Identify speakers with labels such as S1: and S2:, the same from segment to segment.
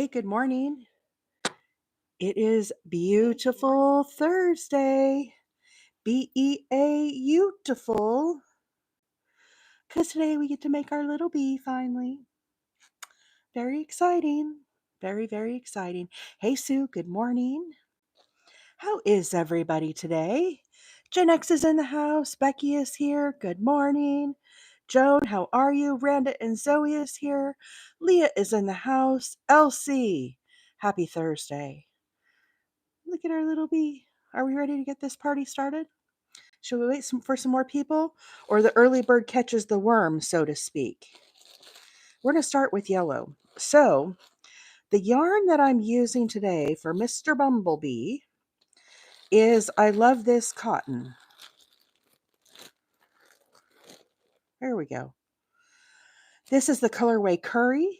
S1: Hey, good morning. It is beautiful Thursday. BEA-UTIFUL. Because today we get to make our little bee finally. Very exciting. Very, very exciting. Hey, Sue, good morning. How is everybody today? Gen X is in the house. Becky is here. Good morning. Joan, how are you? Randa and Zoe is here. Leah is in the house. Elsie, happy Thursday. Look at our little bee. Are we ready to get this party started? Should we wait for some more people? Or the early bird catches the worm, so to speak? We're going to start with yellow. So, the yarn that I'm using today for Mr. Bumblebee is I love this cotton. There we go. This is the colorway Curry.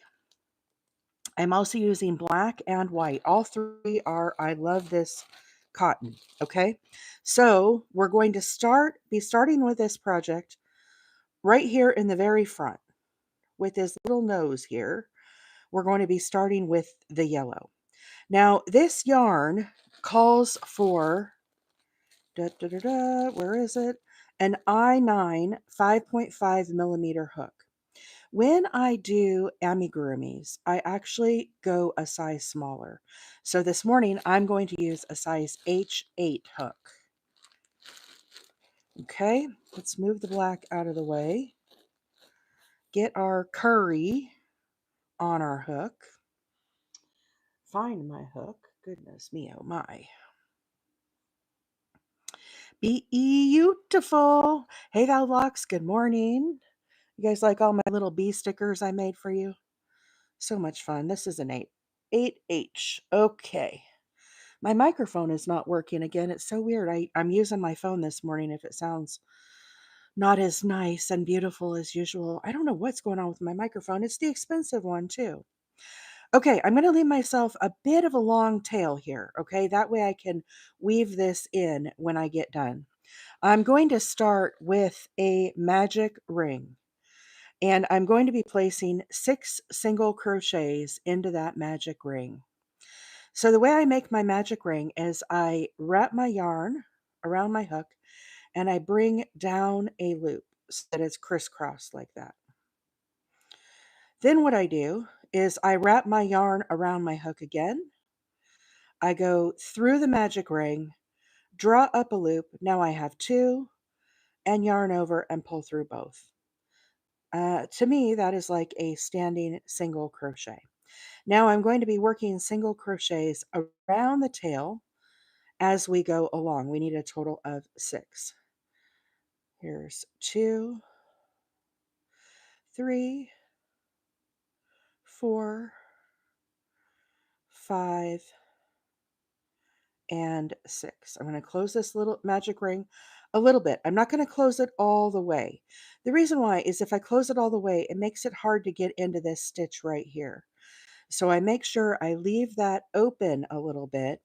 S1: I'm also using black and white. All three are I love this cotton. Okay. So we're going to be starting with this project right here in the very front with his little nose here. We're going to be starting with the yellow. Now this yarn calls for, where is it? An I9 5.5 millimeter hook. When I do amigurumis, I actually go a size smaller. So this morning, I'm going to use a size H8 hook. Okay, let's move the black out of the way. Get our curry on our hook. Find my hook. Goodness me, oh my. BE-UTIFUL. Hey, thou locks, good morning. You guys like all my little bee stickers I made for you? So much fun. This is an 8H. Okay. My microphone is not working again. It's so weird. I'm using my phone this morning. If it sounds not as nice and beautiful as usual, I don't know what's going on with my microphone. It's the expensive one, too. Okay, I'm going to leave myself a bit of a long tail here. Okay, that way I can weave this in when I get done. I'm going to start with a magic ring. And I'm going to be placing 6 single crochets into that magic ring. So the way I make my magic ring is I wrap my yarn around my hook and I bring down a loop so that it's crisscrossed like that. Then what I do is I wrap my yarn around my hook again. I go through the magic ring, draw up a loop. Now I have 2 and yarn over and pull through both. To me, that is like a standing single crochet. Now I'm going to be working single crochets around the tail as we go along. We need a total of 6. Here's 2, 3, 4, 5, and 6. I'm going to close this little magic ring a little bit. I'm not going to close it all the way. The reason why is if I close it all the way, it makes it hard to get into this stitch right here. So I make sure I leave that open a little bit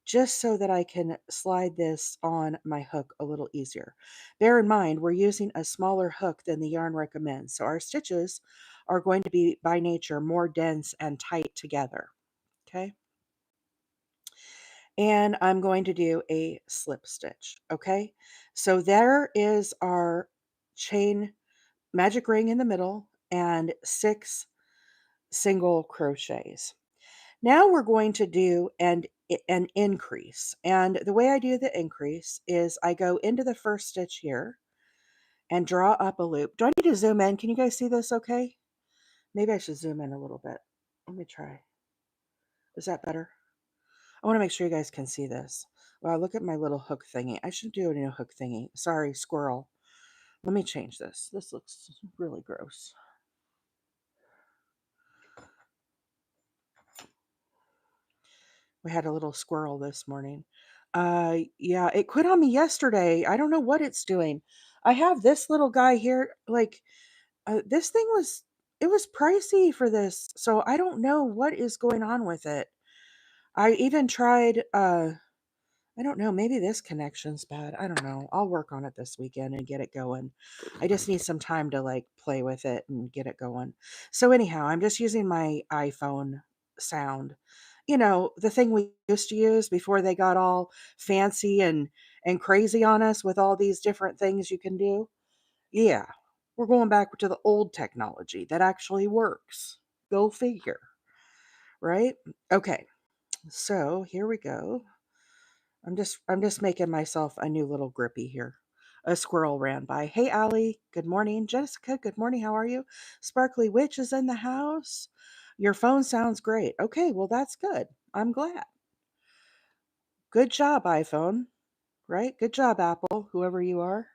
S1: just so that I can slide this on my hook a little easier. Bear in mind, we're using a smaller hook than the yarn recommends, so our stitches are going to be, by nature, more dense and tight together, okay? And I'm going to do a slip stitch, okay? So there is our chain magic ring in the middle and 6 single crochets. Now we're going to do an increase. And the way I do the increase is I go into the first stitch here and draw up a loop. Do I need to zoom in? Can you guys see this okay? Maybe I should zoom in a little bit. Let me try. Is that better? I want to make sure you guys can see this. Wow, look at my little hook thingy. I should do a new hook thingy. Sorry, squirrel. Let me change this. This looks really gross. We had a little squirrel this morning. Yeah, it quit on me yesterday. I don't know what it's doing. I have this little guy here. Like, this thing it was pricey for this. So I don't know what is going on with it. I even tried, I don't know, maybe this connection's bad. I don't know. I'll work on it this weekend and get it going. I just need some time to like play with it and get it going. So anyhow, I'm just using my iPhone sound. You know, the thing we used to use before they got all fancy and crazy on us with all these different things you can do. Yeah, we're going back to the old technology that actually works. Go figure, right? Okay, so here we go. I'm just making myself a new little grippy here. A squirrel ran by. Hey Allie, good morning. Jessica, good morning. How are you? Sparkly Witch is in the house. Your phone sounds great. Okay, well that's good. I'm glad. Good job, iPhone, right? Good job, Apple, whoever you are.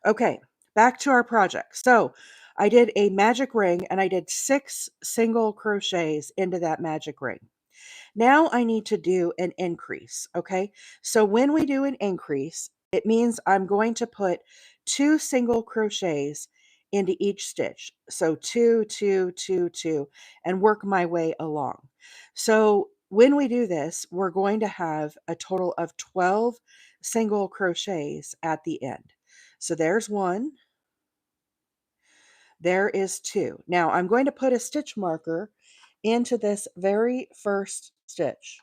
S1: Okay, back to our project. So I did a magic ring and I did 6 single crochets into that magic ring. Now I need to do an increase, okay? So when we do an increase, it means I'm going to put 2 single crochets into each stitch. So 2, 2, 2, 2, and work my way along. So when we do this, we're going to have a total of 12 single crochets at the end. So there's 1, there is 2. Now I'm going to put a stitch marker into this very first stitch.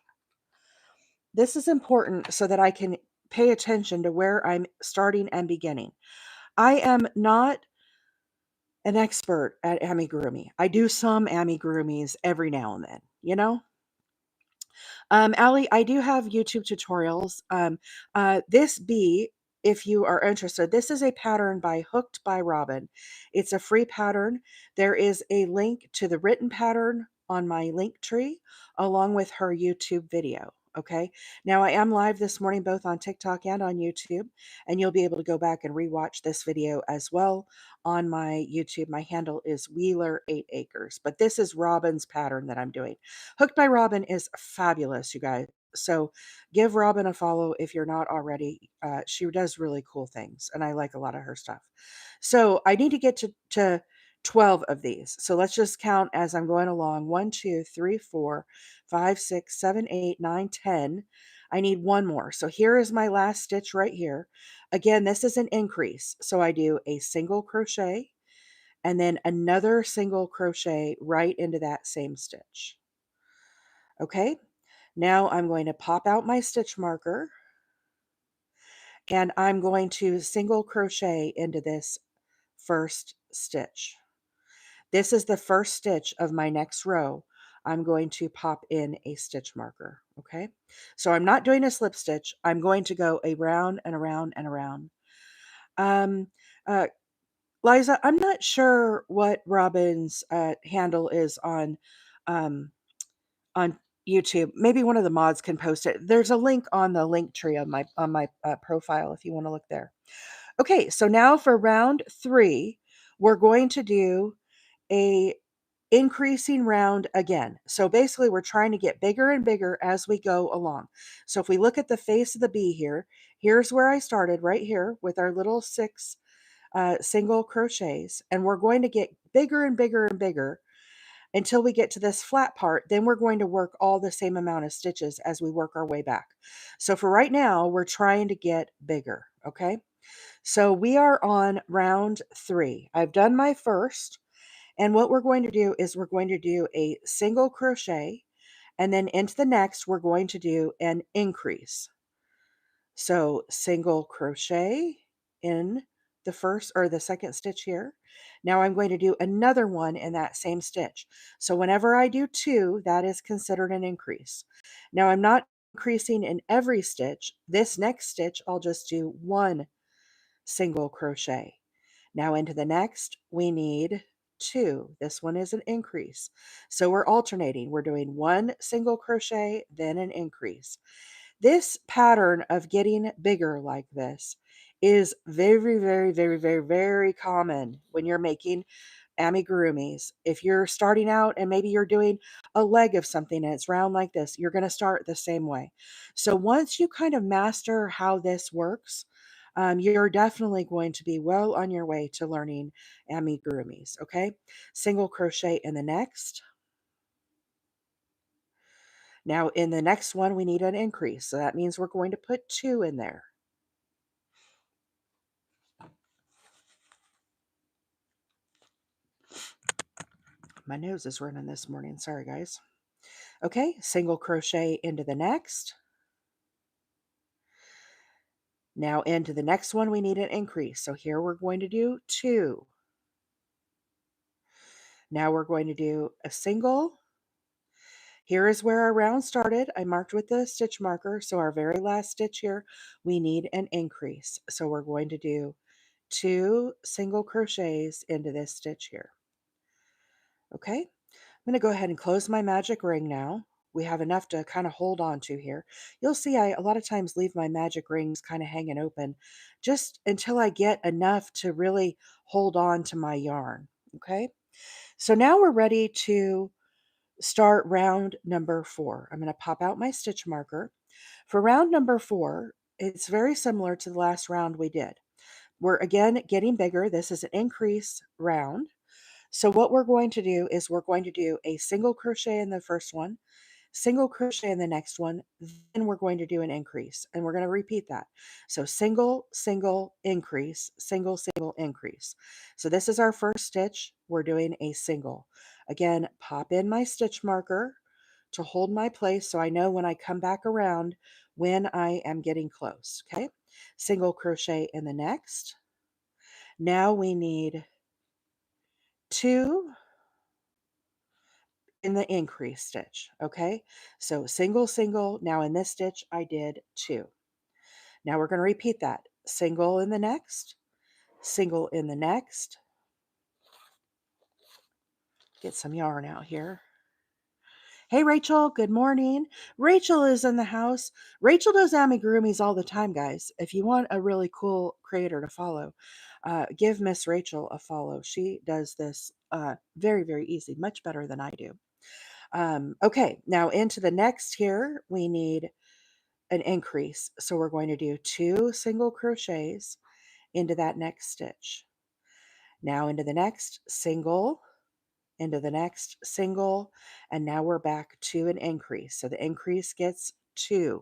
S1: This is important so that I can pay attention to where I'm starting and beginning. I am not an expert at amigurumi. I do some amigurumis every now and then, you know? Allie, I do have YouTube tutorials. This bee, if you are interested, this is a pattern by Hooked by Robin. It's a free pattern. There is a link to the written pattern on my link tree along with her YouTube video. Okay. Now I am live this morning both on TikTok and on YouTube, and you'll be able to go back and rewatch this video as well on my YouTube. My handle is Wheeler 8 Acres, but this is Robin's pattern that I'm doing. Hooked by Robin is fabulous, you guys. So give Robin a follow if you're not already. She does really cool things, and I like a lot of her stuff. So I need to get to 12 of these. So let's just count as I'm going along. 1, 2, 3, 4, 5, 6, 7, 8, 9, 10. I need one more. So here is my last stitch right here. Again, this is an increase. So I do a single crochet and then another single crochet right into that same stitch. Okay, now I'm going to pop out my stitch marker and I'm going to single crochet into this first stitch. This is the first stitch of my next row. I'm going to pop in a stitch marker. Okay, so I'm not doing a slip stitch. I'm going to go around and around and around. Um, uh, Liza, I'm not sure what Robin's handle is um, on YouTube. Maybe one of the mods can post it. There's a link on the link tree on my profile if you want to look there. Okay, so now for round 3, we're going to do a increasing round again. So basically we're trying to get bigger and bigger as we go along. So if we look at the face of the bee here, here's where I started right here with our little 6 single crochets, and we're going to get bigger and bigger and bigger until we get to this flat part. Then we're going to work all the same amount of stitches as we work our way back. So for right now, we're trying to get bigger. Okay. So we are on round 3. I've done my first, and what we're going to do is we're going to do a single crochet, and then into the next, we're going to do an increase. So single crochet in the first or the second stitch here. Now I'm going to do another one in that same stitch. So whenever I do 2, that is considered an increase. Now I'm not increasing in every stitch. This next stitch, I'll just do 1 single crochet. Now into the next, we need 2. This one is an increase. So we're alternating. We're doing 1 single crochet, then an increase. This pattern of getting bigger like this is very, very, very, very, very common when you're making amigurumis. If you're starting out and maybe you're doing a leg of something and it's round like this, you're going to start the same way. So once you kind of master how this works, you're definitely going to be well on your way to learning amigurumis. Okay, single crochet in the next. Now in the next one, we need an increase. So that means we're going to put 2 in there. My nose is running this morning. Sorry, guys. Okay, single crochet into the next. Now into the next one, we need an increase. So here we're going to do 2. Now we're going to do a single. Here is where our round started. I marked with the stitch marker. So our very last stitch here, we need an increase. So we're going to do 2 single crochets into this stitch here. Okay, I'm going to go ahead and close my magic ring now. We have enough to kind of hold on to here. You'll see I a lot of times leave my magic rings kind of hanging open just until I get enough to really hold on to my yarn. Okay, so now we're ready to start round number 4. I'm going to pop out my stitch marker. For round number 4, it's very similar to the last round we did. We're again getting bigger. This is an increase round. So what we're going to do is we're going to do a single crochet in the first one, single crochet in the next one, then we're going to do an increase, and we're going to repeat that. So single, single, increase, single, single, increase. So this is our first stitch. We're doing a single. Again, pop in my stitch marker to hold my place so I know when I come back around when I am getting close. Okay, single crochet in the next. Now we need 2 in the increase stitch. Okay, so single, single. Now in this stitch I did 2. Now we're going to repeat that. Single in the next, single in the next. Get some yarn out here. Hey Rachel, good morning. Rachel is in the house. Rachel does amigurumis all the time, guys. If you want a really cool creator to follow, give Miss Rachel a follow. She does this very, very easy, much better than I do. Okay, now into the next here, we need an increase. So we're going to do 2 single crochets into that next stitch. Now into the next single, into the next single, and now we're back to an increase. So the increase gets 2.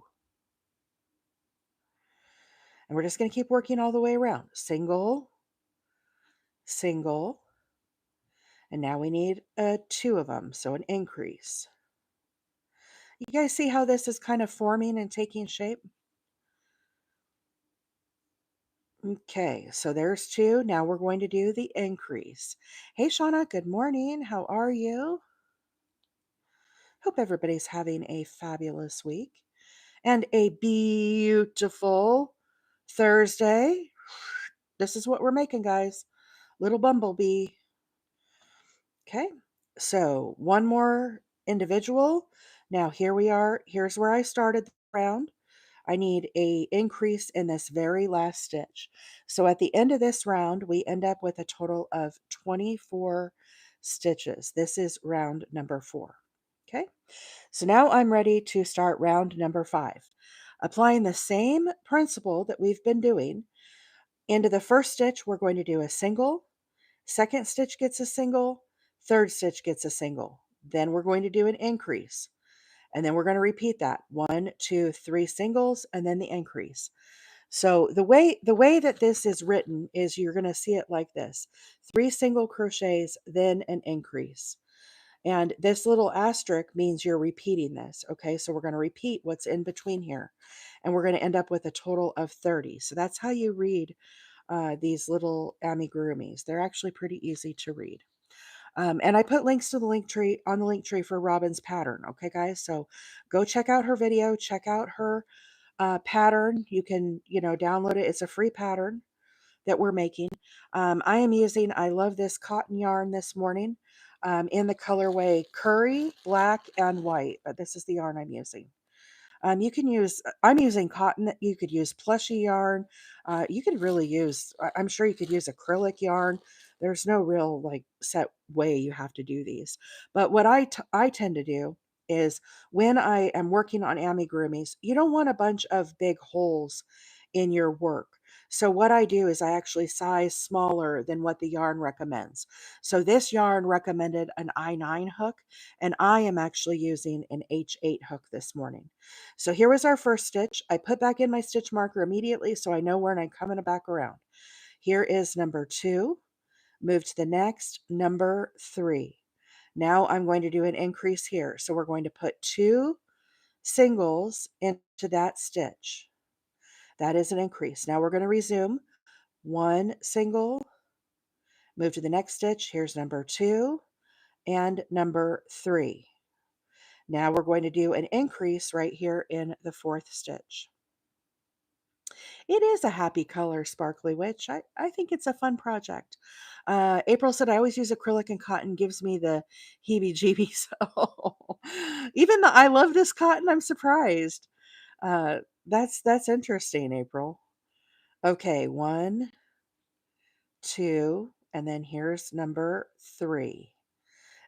S1: And we're just going to keep working all the way around. Single, single, and now we need 2 of them, so an increase. You guys see how this is kind of forming and taking shape? Okay, so there's 2. Now we're going to do the increase. Hey Shauna, good morning. How are you? Hope everybody's having a fabulous week and a beautiful Thursday. This is what we're making, guys. Little bumblebee. Okay, so one more individual. Now here we are. Here's where I started the round. I need a increase in this very last stitch. So at the end of this round, we end up with a total of 24 stitches. This is round number 4. Okay, so now I'm ready to start round number 5. Applying the same principle that we've been doing, into the first stitch, we're going to do a single, second stitch gets a single, third stitch gets a single. Then we're going to do an increase. And then we're going to repeat that 1, 2, 3 singles, and then the increase. So the way that this is written is you're going to see it like this: 3 single crochets, then an increase. And this little asterisk means you're repeating this. Okay, so we're going to repeat what's in between here, and we're going to end up with a total of 30. So that's how you read these little amigurumis. They're actually pretty easy to read. And I put links to the link tree on the link tree for Robin's pattern. Okay, guys. So go check out her video. Check out her pattern. You can, download it. It's a free pattern that we're making. I love this cotton yarn this morning in the colorway curry, black, and white. But this is the yarn I'm using. You can use, I'm using cotton. You could use plushy yarn. You could really use, I'm sure you could use acrylic yarn. There's no real like set way you have to do these. But what I tend to do is when I am working on amigurumis, you don't want a bunch of big holes in your work. So what I do is I actually size smaller than what the yarn recommends. So this yarn recommended an I9 hook, and I am actually using an H8 hook this morning. So here was our first stitch. I put back in my stitch marker immediately so I know when I'm coming back around. Here is number 2. Move to the next, number 3. Now I'm going to do an increase here. So we're going to put 2 singles into that stitch. That is an increase. Now we're going to resume 1 single, move to the next stitch. Here's number 2 and number 3. Now we're going to do an increase right here in the 4th stitch. It is a happy color, Sparkly Witch. I think it's a fun project. April said, I always use acrylic and cotton, gives me the heebie-jeebies. Oh, even though I love this cotton, I'm surprised. Uh, that's interesting, April. Okay, 1, 2, and then here's number 3.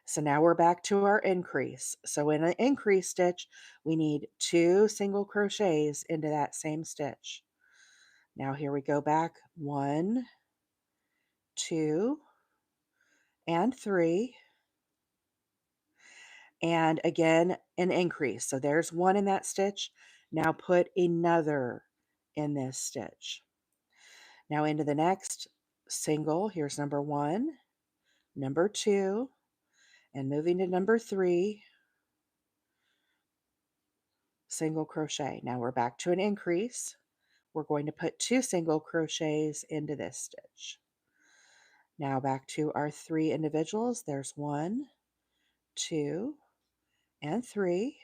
S1: So now we're back to our increase. So in an increase stitch, we need 2 single crochets into that same stitch. Now here we go back, 1, 2, and 3, and again an increase. So there's 1 in that stitch. Now put another in this stitch. Now into the next single, here's number 1, number 2, and moving to number 3, single crochet. Now we're back to an increase. We're going to put 2 single crochets into this stitch. Now back to our 3 individuals. There's 1, 2, and 3.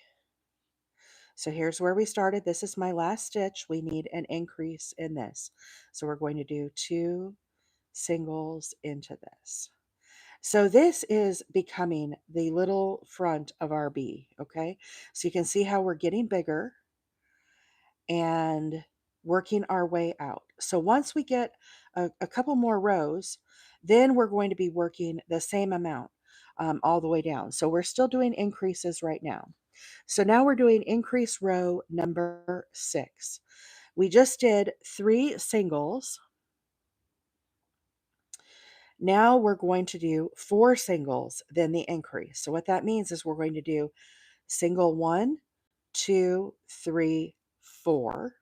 S1: So here's where we started. This is my last stitch. We need an increase in this. So we're going to do 2 singles into this. So this is becoming the little front of our bee, okay? So you can see how we're getting bigger and working our way out. So once we get a couple more rows, then we're going to be working the same amount all the way down. So we're still doing increases right now. So now we're doing increase row number 6. We just did 3 singles. Now we're going to do 4 singles, then the increase. So what that means is we're going to do single 1, 2, 3, 4.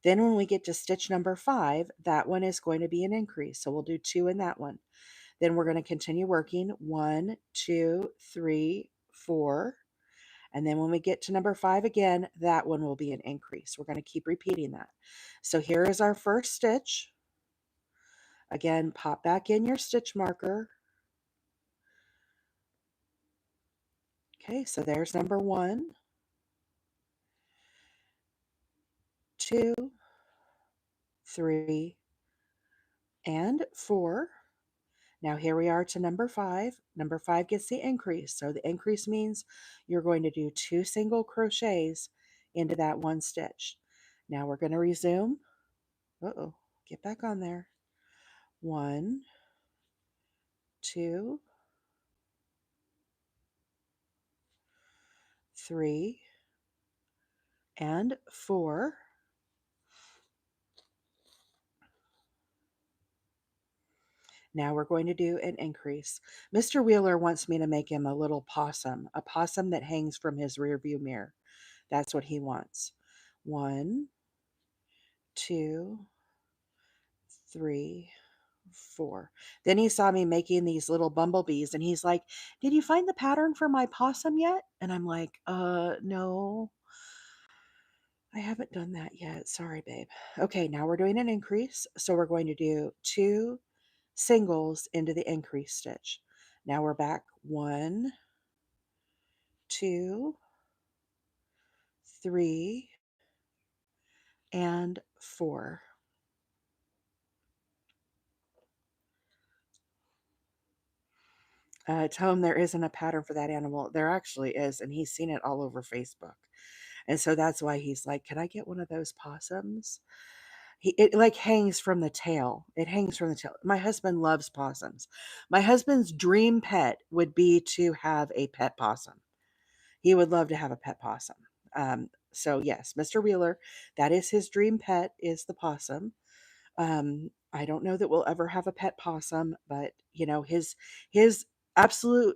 S1: Then when we get to stitch number 5, that one is going to be an increase. So we'll do 2 in that one. Then we're going to continue working 1, 2, 3, 4. And then when we get to number 5 again, that one will be an increase. We're going to keep repeating that. So here is our first stitch. Again, pop back in your stitch marker. Okay, so there's number 1, 2, 3, and 4. Now here we are to number 5. Number 5 gets the increase. So the increase means you're going to do 2 single crochets into that one stitch. Now we're going to resume. Uh-oh, get back on there. 1, 2, 3, and 4. Now we're going to do an increase. Mr. Wheeler wants me to make him a little possum, a possum that hangs from his rearview mirror. That's what he wants. 1, 2, 3, 4. Then he saw me making these little bumblebees and he's like, "Did you find the pattern for my possum yet?" And I'm like, no, I haven't done that yet. Sorry, babe." Okay, now we're doing an increase. So we're going to do 2 singles into the increase stitch. Now we're back 1, 2, 3, and 4. Tell him there isn't a pattern for that animal. There actually is, and he's seen it all over Facebook. And so that's why he's like, "Can I get one of those possums?" It like hangs from the tail. It hangs from the tail. My husband loves possums. My husband's dream pet would be to have a pet possum. He would love to have a pet possum. So yes, Mr. Wheeler, that is his dream pet, is the possum. I don't know that we'll ever have a pet possum, but his absolute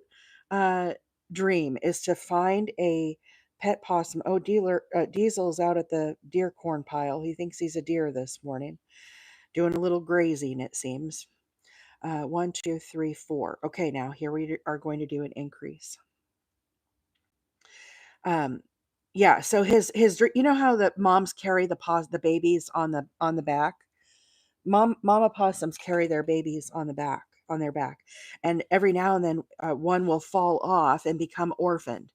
S1: uh, dream is to find a pet possum. Oh, Diesel's out at the deer corn pile. He thinks he's a deer this morning, doing a little grazing, it seems. 1, 2, 3, 4. Okay, now here we are going to do an increase. Um, yeah, so you know how the moms carry the babies on the back? Mama possums carry their babies on their back, and every now and then one will fall off and become orphaned.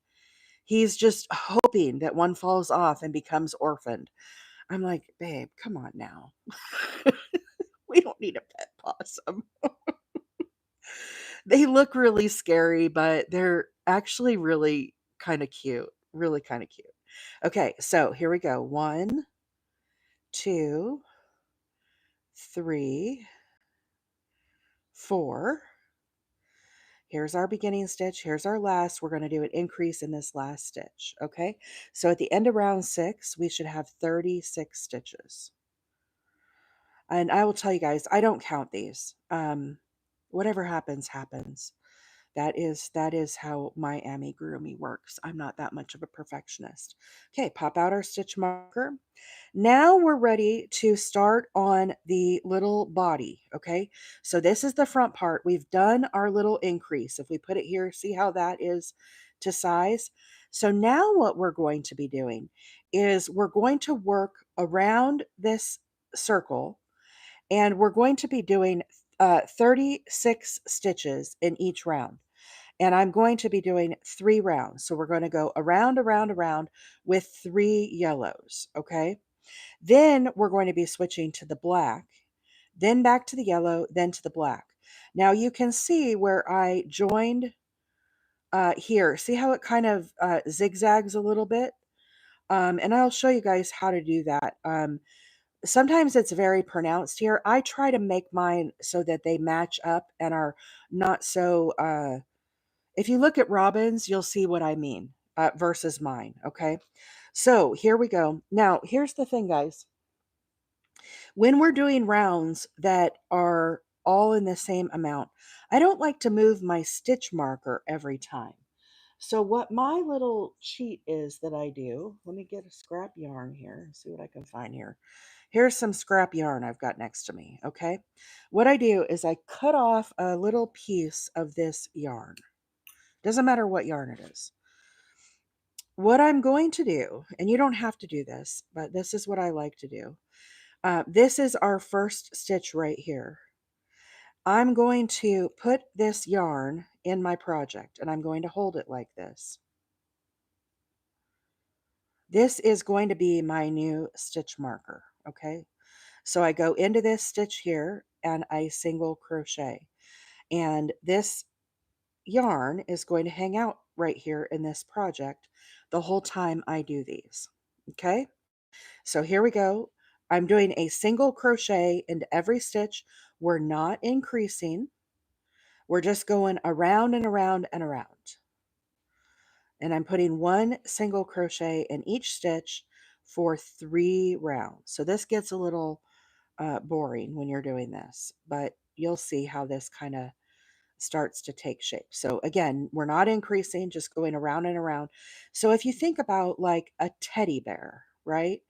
S1: He's just hoping that one falls off and becomes orphaned. I'm like, babe, come on now. We don't need a pet possum. They look really scary, but they're actually really kind of cute. Really kind of cute. Okay, so here we go. 1, 2, 3, 4. Here's our beginning stitch. Here's our last. We're going to do an increase in this last stitch. Okay, so at the end of round 6, we should have 36 stitches. And I will tell you guys, I don't count these. Whatever happens, happens. That is how my amigurumi works. I'm not that much of a perfectionist. Okay, pop out our stitch marker. Now we're ready to start on the little body, okay? So this is the front part. We've done our little increase. If we put it here, see how that is to size? So now what we're going to be doing is we're going to work around this circle, and we're going to be doing 36 stitches in each round. And I'm going to be doing 3 rounds. So we're going to go around, around, around with 3 yellows, okay? Then we're going to be switching to the black, then back to the yellow, then to the black. Now you can see where I joined here. See how it kind of zigzags a little bit? And I'll show you guys how to do that. Sometimes it's very pronounced here. I try to make mine so that they match up and are not so if you look at Robin's, you'll see what I mean versus mine. Okay. So here we go. Now, here's the thing, guys. When we're doing rounds that are all in the same amount, I don't like to move my stitch marker every time. So what my little cheat is that I do, let me get a scrap yarn here and see what I can find here. Here's some scrap yarn I've got next to me, okay? What I do is I cut off a little piece of this yarn. Doesn't matter what yarn it is. What I'm going to do, and you don't have to do this, but this is what I like to do. This is our first stitch right here. I'm going to put this yarn in my project, and I'm going to hold it like this. This is going to be my new stitch marker, okay? So I go into this stitch here, and I single crochet. And this yarn is going to hang out right here in this project the whole time I do these, okay? So here we go. I'm doing a single crochet into every stitch. We're not increasing. We're just going around and around and around. And I'm putting 1 single crochet in each stitch for 3 rounds. So this gets a little boring when you're doing this, but you'll see how this kind of starts to take shape. So again, we're not increasing, just going around and around. So if you think about like a teddy bear, right?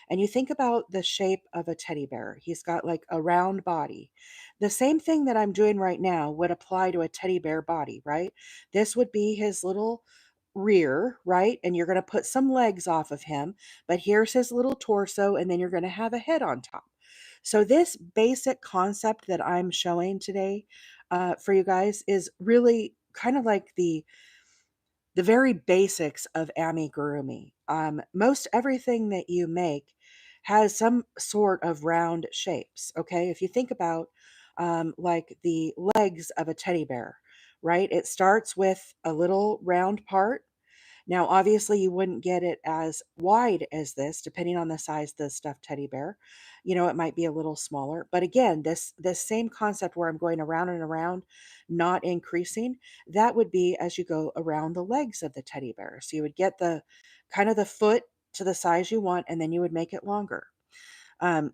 S1: And you think about the shape of a teddy bear, he's got like a round body. The same thing that I'm doing right now would apply to a teddy bear body, right? This would be his little rear, right? And you're going to put some legs off of him, but here's his little torso, and then you're going to have a head on top. So this basic concept that I'm showing today for you guys is really kind of like the very basics of amigurumi. Most everything that you make has some sort of round shapes. Okay, if you think about like the legs of a teddy bear, right? It starts with a little round part. Now, obviously, you wouldn't get it as wide as this, depending on the size of the stuffed teddy bear. You know, it might be a little smaller. But again, this same concept where I'm going around and around, not increasing, that would be as you go around the legs of the teddy bear. So you would get the kind of the foot to the size you want, and then you would make it longer.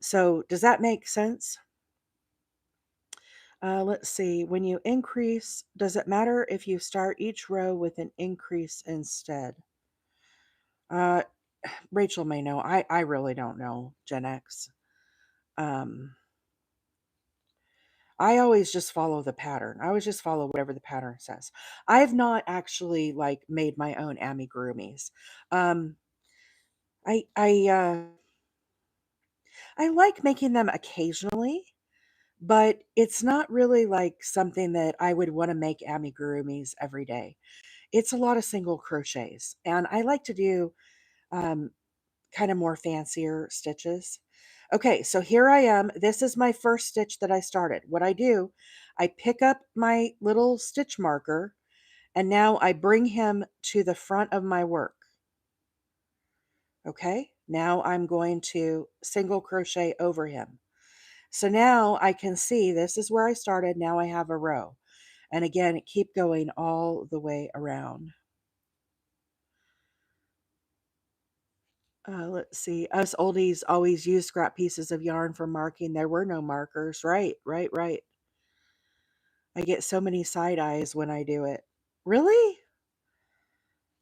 S1: So does that make sense? Let's see. When you increase, does it matter if you start each row with an increase instead? Uh, Rachel may know. I really don't know, Gen X. Um, I always just follow the pattern. I always just follow whatever the pattern says. I've not actually like made my own amigurumis. Um, I I like making them occasionally, but it's not really like something that I would want to make amigurumis every day. It's a lot of single crochets, and I like to do um, kind of more fancier stitches. Okay, so here I am. This is my first stitch that I started. What I do, I pick up my little stitch marker and now I bring him to the front of my work. Okay, now I'm going to single crochet over him. So now I can see this is where I started. Now I have a row. And again, keep going all the way around. Let's see. Us oldies always used scrap pieces of yarn for marking. There were no markers. Right, right, right. I get so many side eyes when I do it. Really?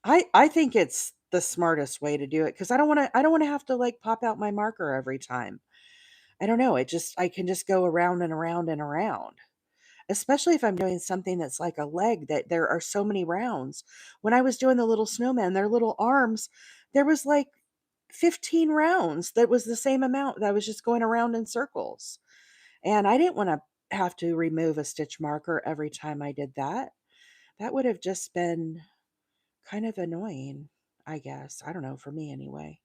S1: I think it's the smartest way to do it because I don't want to have to like pop out my marker every time. I don't know. It just I can just go around and around and around. Especially if I'm doing something that's like a leg that there are so many rounds. When I was doing the little snowman, their little arms, there was like 15 rounds. That was the same amount that I was just going around in circles. And I didn't want to have to remove a stitch marker every time I did that. That would have just been kind of annoying, I guess. I don't know, for me anyway.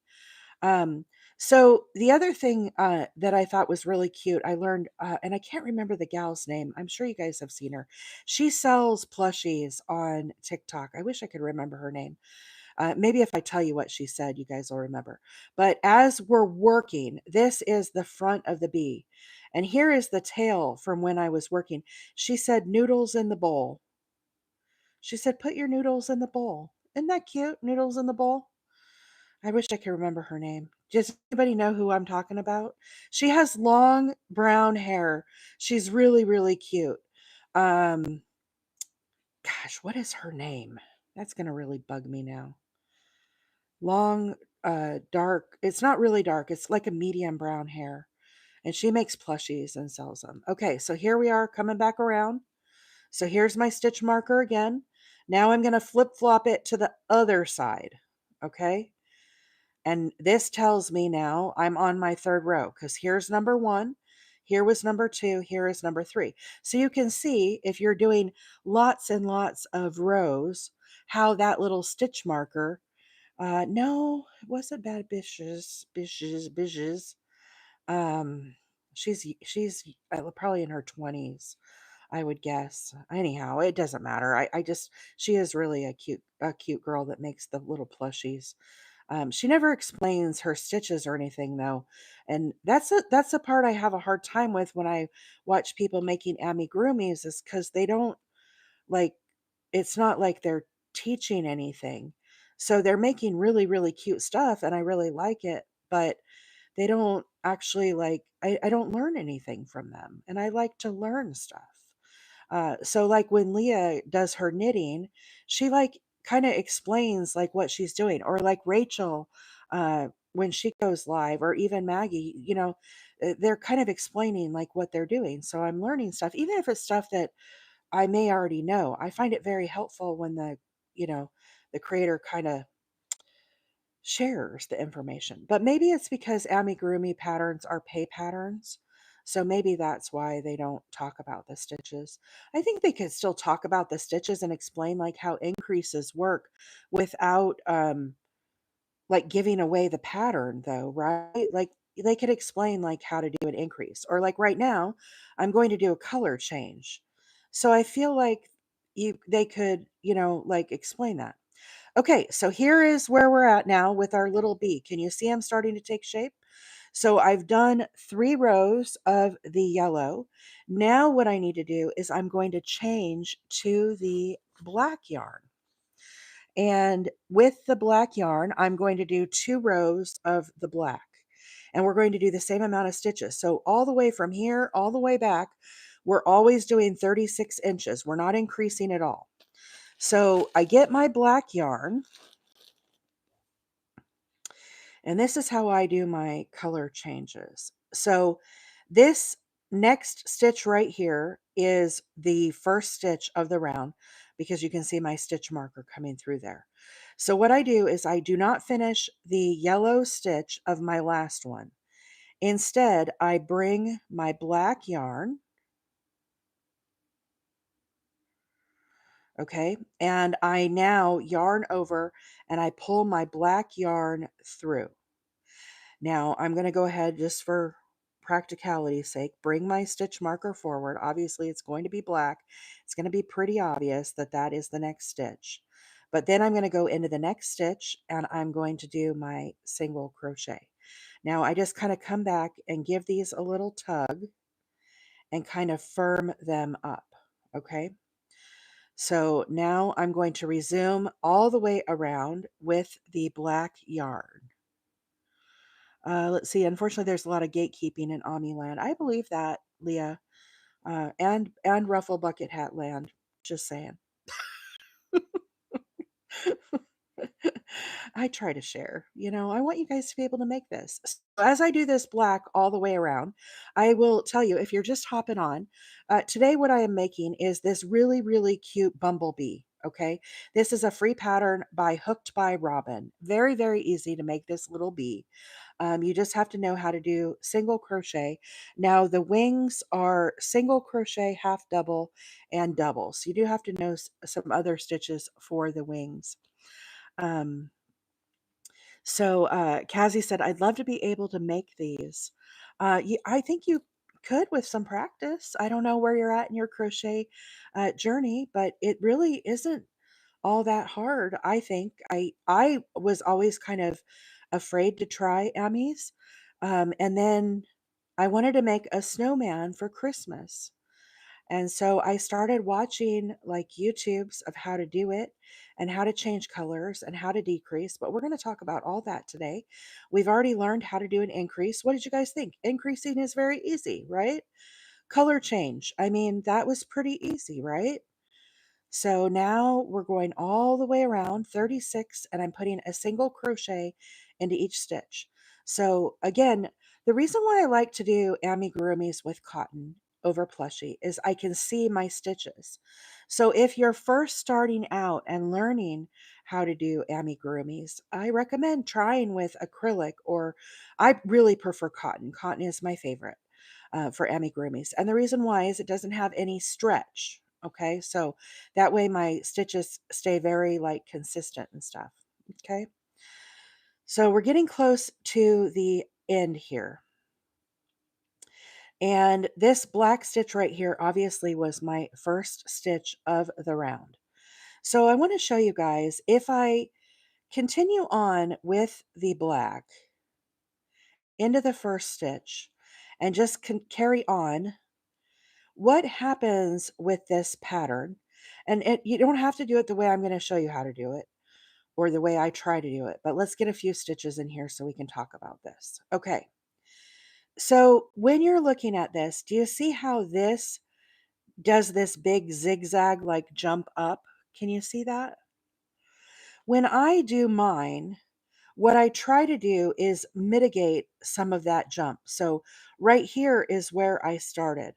S1: Um, so the other thing that I thought was really cute, I learned, and I can't remember the gal's name. I'm sure you guys have seen her. She sells plushies on TikTok. I wish I could remember her name. Maybe if I tell you what she said, you guys will remember. But as we're working, this is the front of the bee. And here is the tail from when I was working. She said, noodles in the bowl. She said, put your noodles in the bowl. Isn't that cute? Noodles in the bowl. I wish I could remember her name. Does anybody know who I'm talking about? She has long brown hair. She's really, really cute. Um, Gosh, what is her name? That's gonna really bug me now. Long, dark. It's not really dark. It's like a medium brown hair, and she makes plushies and sells them. Okay, so here we are coming back around. So here's my stitch marker again. Now I'm gonna flip flop it to the other side. Okay. And this tells me now I'm on my third row because here's number one, here was number two, here is number three. So you can see if you're doing lots and lots of rows, how that little stitch marker, no, it wasn't bad bishes. Um, she's probably in her 20s, I would guess. Anyhow, it doesn't matter. I just she is really a cute girl that makes the little plushies. She never explains her stitches or anything though, and that's the part I have a hard time with when I watch people making amigurumis is because they don't like it's not like they're teaching anything. So they're making really, really cute stuff and I really like it, but they don't actually like I don't learn anything from them. And I like to learn stuff. So like when Leah does her knitting, she like kind of explains like what she's doing, or like Rachel, when she goes live, or even Maggie, they're kind of explaining like what they're doing. So I'm learning stuff, even if it's stuff that I may already know. I find it very helpful when you know, the creator kind of shares the information. But maybe it's because amigurumi patterns are pay patterns. So maybe that's why they don't talk about the stitches. I think they could still talk about the stitches and explain like how increases work without like giving away the pattern though, right? Like they could explain like how to do an increase. Or like right now, I'm going to do a color change. So I feel like they could, like explain that. Okay, so here is where we're at now with our little bee. Can you see I'm starting to take shape? So I've done 3 rows of the yellow. Now what I need to do is I'm going to change to the black yarn. And with the black yarn, I'm going to do 2 rows of the black. And we're going to do the same amount of stitches. So all the way from here, all the way back, we're always doing 36 inches. We're not increasing at all. So I get my black yarn, and this is how I do my color changes. So this next stitch right here is the first stitch of the round because you can see my stitch marker coming through there. So what I do is I do not finish the yellow stitch of my last one. Instead, I bring my black yarn, okay, and I now yarn over and I pull my black yarn through. Now I'm going to go ahead, just for practicality's sake, bring my stitch marker forward. Obviously it's going to be black. It's going to be pretty obvious that that is the next stitch. But then I'm going to go into the next stitch and I'm going to do my single crochet. Now I just kind of come back and give these a little tug and kind of firm them up. Okay. So now I'm going to resume all the way around with the black yarn. Let's see. Unfortunately, there's a lot of gatekeeping in Ami land. I believe that, Leah, and Ruffle Bucket Hat land. Just saying. I try to share. I want you guys to be able to make this. So as I do this black all the way around, I will tell you, if you're just hopping on, today what I am making is this really, really cute bumblebee. Okay, this is a free pattern by Hooked by Robin. Very, very easy to make this little bee. You just have to know how to do single crochet. Now the wings are single crochet, half double, and double. So you do have to know some other stitches for the wings. Um, so Cassie said, I'd love to be able to make these. I think you could with some practice. I don't know where you're at in your crochet journey, but it really isn't all that hard, I think. I was always kind of afraid to try Emmys. And then I wanted to make a snowman for Christmas. And so I started watching like YouTubes of how to do it and how to change colors and how to decrease. But we're going to talk about all that today. We've already learned how to do an increase. What did you guys think? Increasing is very easy, right? Color change. I mean, that was pretty easy, right? So now we're going all the way around 36 and I'm putting a single crochet into each stitch. So again, the reason why I like to do amigurumis with cotton over plushie is I can see my stitches. So if you're first starting out and learning how to do amigurumis, I recommend trying with acrylic, or I really prefer cotton. Cotton is my favorite for amigurumis. And the reason why is it doesn't have any stretch. Okay, so that way my stitches stay very like consistent and stuff. Okay, so we're getting close to the end here. And this black stitch right here obviously was my first stitch of the round. So I want to show you guys, if I continue on with the black into the first stitch and just carry on, what happens with this pattern. And you don't have to do it the way I'm going to show you how to do it, or the way I try to do it, but let's get a few stitches in here so we can talk about this. Okay, so when you're looking at this, do you see how this does this big zigzag like jump up? Can you see that? When I do mine, what I try to do is mitigate some of that jump. So right here is where I started.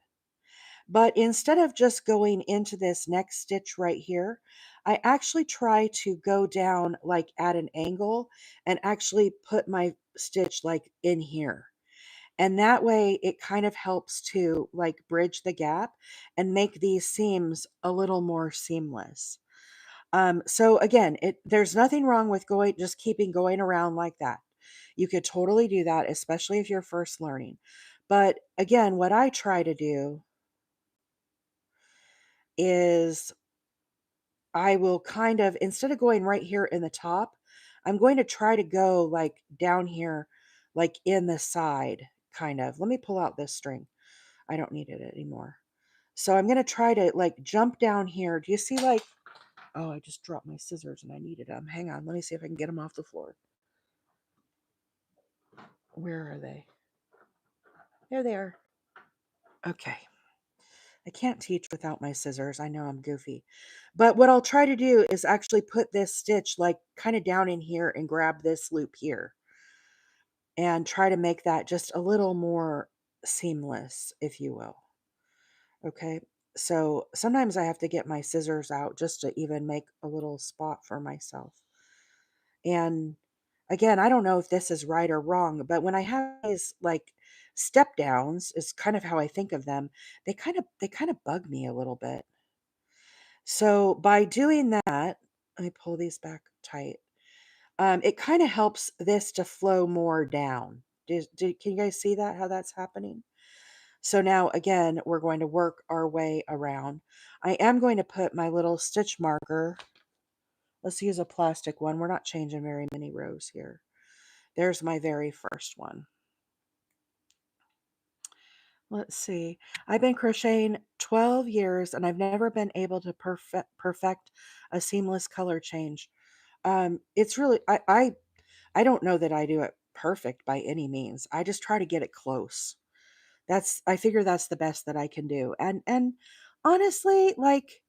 S1: But instead of just going into this next stitch right here, I actually try to go down like at an angle and actually put my stitch like in here. And that way it kind of helps to like bridge the gap and make these seams a little more seamless. So again, there's nothing wrong with just keeping going around like that. You could totally do that, especially if you're first learning. But again, what I try to do is I will kind of, instead of going right here in the top, I'm going to try to go like down here, like in the side, kind of. Let me pull out this string. I don't need it anymore. So I'm going to try to like jump down here. Do you see like, oh, I just dropped my scissors and I needed them. Hang on. Let me see if I can get them off the floor. Where are they? There they are. Okay. I can't teach without my scissors. I know I'm goofy. But what I'll try to do is actually put this stitch like kind of down in here and grab this loop here and try to make that just a little more seamless, if you will. Okay. So sometimes I have to get my scissors out just to even make a little spot for myself. And again, I don't know if this is right or wrong, but when I have these like step downs, is kind of how I think of them. They kind of bug me a little bit. So by doing that, let me pull these back tight. It kind of helps this to flow more down. Can you guys see that, how that's happening? So now again, we're going to work our way around. I am going to put my little stitch marker. Let's use a plastic one. We're not changing very many rows here. There's my very first one. Let's see. I've been crocheting 12 years and I've never been able to perfect a seamless color change. It's really I don't know that I do it perfect by any means. I just try to get it close. I figure that's the best that I can do. And honestly, like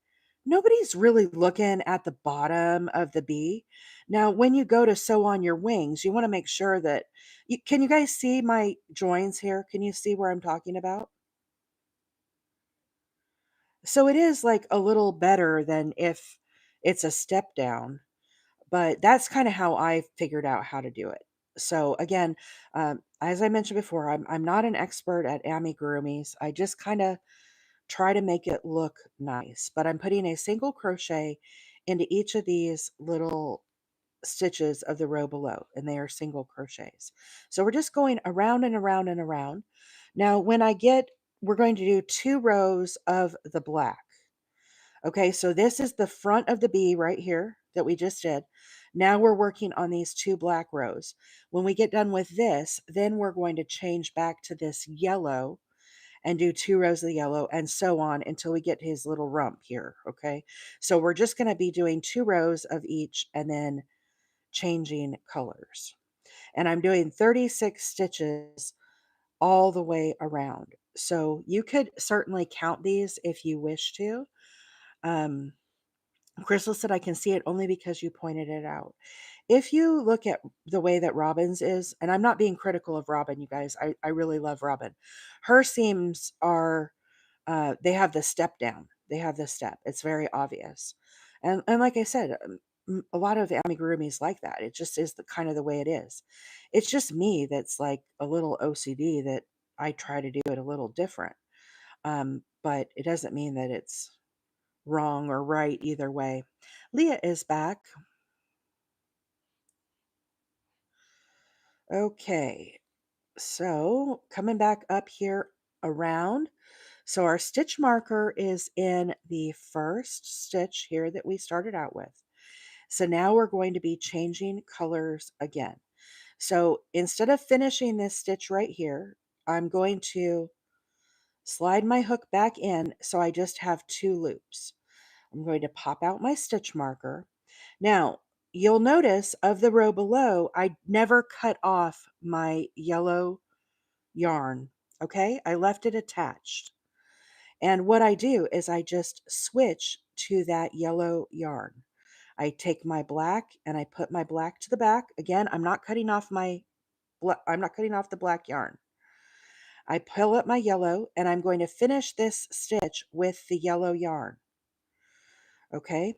S1: nobody's really looking at the bottom of the bee. Now, when you go to sew on your wings, you want to make sure that can you guys see my joins here? Can you see where I'm talking about? So it is like a little better than if it's a step down, but that's kind of how I figured out how to do it. So again, as I mentioned before, I'm not an expert at amigurumis. I just kind of try to make it look nice, but I'm putting a single crochet into each of these little stitches of the row below, and they are single crochets. So we're just going around and around and around. Now, we're going to do 2 rows of the black. Okay, so this is the front of the bee right here that we just did. Now we're working on these 2 black rows. When we get done with this, then we're going to change back to this yellow and do 2 rows of the yellow and so on until we get to his little rump here. Okay, so we're just going to be doing 2 rows of each and then changing colors. And I'm doing 36 stitches all the way around. So you could certainly count these if you wish to. Um, Crystal said, I can see it only because you pointed it out. If you look at the way that Robin's is, and I'm not being critical of Robin, you guys, I really love Robin. Her seams are, they have the step down. They have the step. It's very obvious. And like I said, a lot of amigurumis like that. It just is the kind of the way it is. It's just me that's like a little OCD that I try to do it a little different. But it doesn't mean that it's wrong or right either way. Leah is back. Okay, so coming back up here around. So our stitch marker is in the first stitch here that we started out with. So now we're going to be changing colors again. So instead of finishing this stitch right here, I'm going to slide my hook back in so I just have 2 loops. I'm going to pop out my stitch marker. Now, you'll notice of the row below, I never cut off my yellow yarn, okay? I left it attached. And what I do is I just switch to that yellow yarn. I take my black and I put my black to the back. Again, I'm not cutting off the black yarn. I pull up my yellow and I'm going to finish this stitch with the yellow yarn. Okay?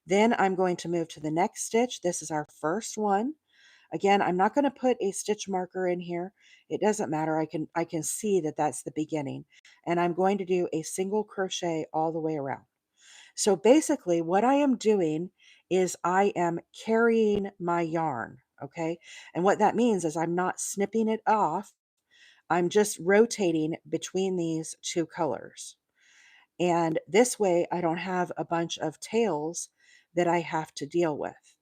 S1: Then I'm going to move to the next stitch. This is our first one. Again, I'm not going to put a stitch marker in here. It doesn't matter. I can see that that's the beginning. And I'm going to do a single crochet all the way around. So basically what I am doing is I am carrying my yarn, okay? And what that means is I'm not snipping it off. I'm just rotating between these 2 colors. And this way I don't have a bunch of tails that I have to deal with.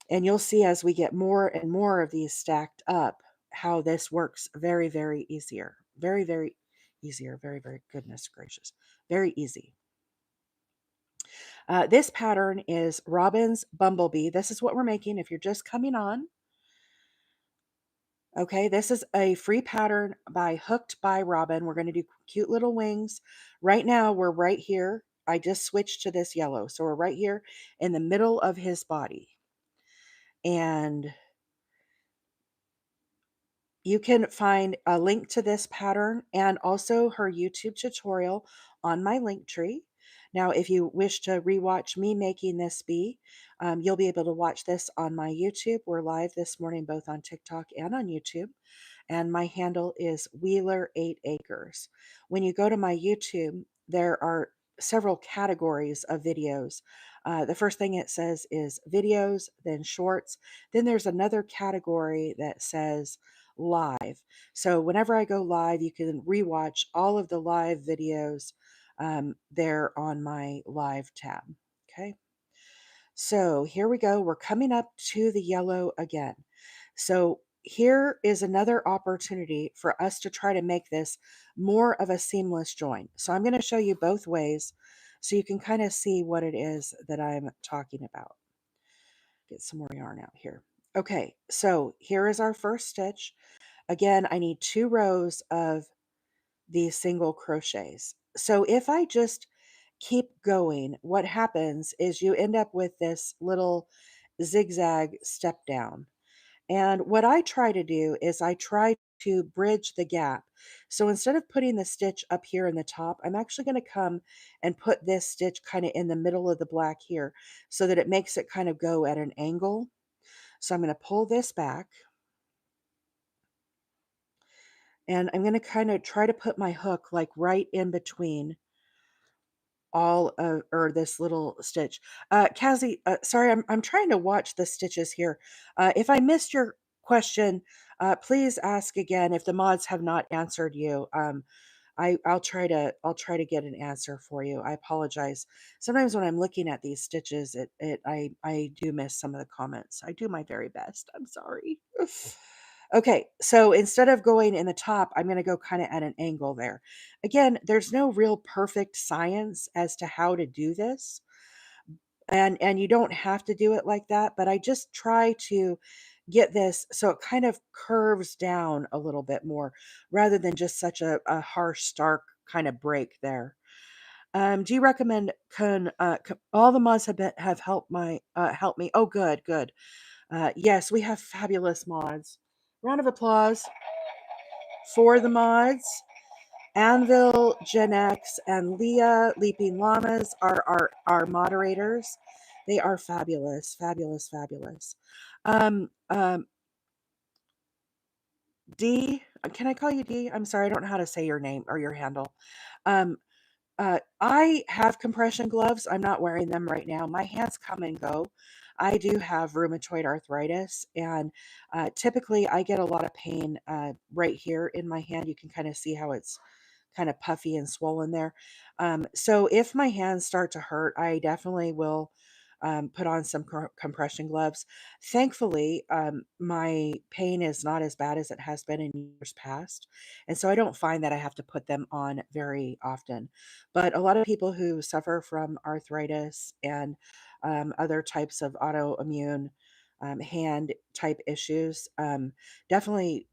S1: And you'll see as we get more and more of these stacked up how this works very, very easier. Very, very easier. Very, very goodness gracious. Very easy. This pattern is Robin's Bumblebee. This is what we're making if you're just coming on. Okay, this is a free pattern by Hooked by Robin. We're going to do cute little wings. Right now, we're right here. I just switched to this yellow. So we're right here in the middle of his body. And You can find a link to this pattern and also her YouTube tutorial on my link tree. Now, if you wish to rewatch me making this bee, you'll be able to watch this on my YouTube. We're live this morning, both on TikTok and on YouTube. And my handle is Wheeler 8 Acres. When you go to my YouTube, there are several categories of videos. The first thing it says is videos, then shorts. Then there's another category that says live. So whenever I go live, you can rewatch all of the live videos there on my live tab. Okay. So here we go. We're coming up to the yellow again. So here is another opportunity for us to try to make this more of a seamless join. So I'm going to show you both ways so you can kind of see what it is that I'm talking about. Get some more yarn out here. Okay, so here is our first stitch. Again, I need 2 rows of these single crochets. So if I just keep going, what happens is you end up with this little zigzag step down. And what I try to do is I try to bridge the gap. So instead of putting the stitch up here in the top, I'm actually going to come and put this stitch kind of in the middle of the black here so that it makes it kind of go at an angle. So I'm going to pull this back and I'm going to kind of try to put my hook like right in between all of or this little stitch. Kazi, sorry, I'm trying to watch the stitches here. If I missed your question, please ask again if the mods have not answered you. I'll try to get an answer for you. I apologize. Sometimes when I'm looking at these stitches, I do miss some of the comments. I do my very best. I'm sorry. Okay, so instead of going in the top, I'm going to go kind of at an angle there. Again, there's no real perfect science as to how to do this, and you don't have to do it like that, but I just try to get this so it kind of curves down a little bit more rather than just such a harsh, stark kind of break there. Do you recommend all the mods have helped my help me? Oh, good, good. Yes, we have fabulous mods. Round of applause for the mods. Anvil, Gen X, and Leah, Leaping Llamas are our moderators. They are fabulous, fabulous, fabulous. Um, um, D, can I call you D? I'm sorry, I don't know how to say your name or your handle. Um, I have compression gloves. I'm not wearing them right now. My hands come and go. I do have rheumatoid arthritis, and typically I get a lot of pain right here in my hand. You can kind of see how it's kind of puffy and swollen there. So if my hands start to hurt, I definitely will put on some compression gloves. Thankfully, my pain is not as bad as it has been in years past. And so I don't find that I have to put them on very often. But a lot of people who suffer from arthritis and other types of autoimmune hand type issues, definitely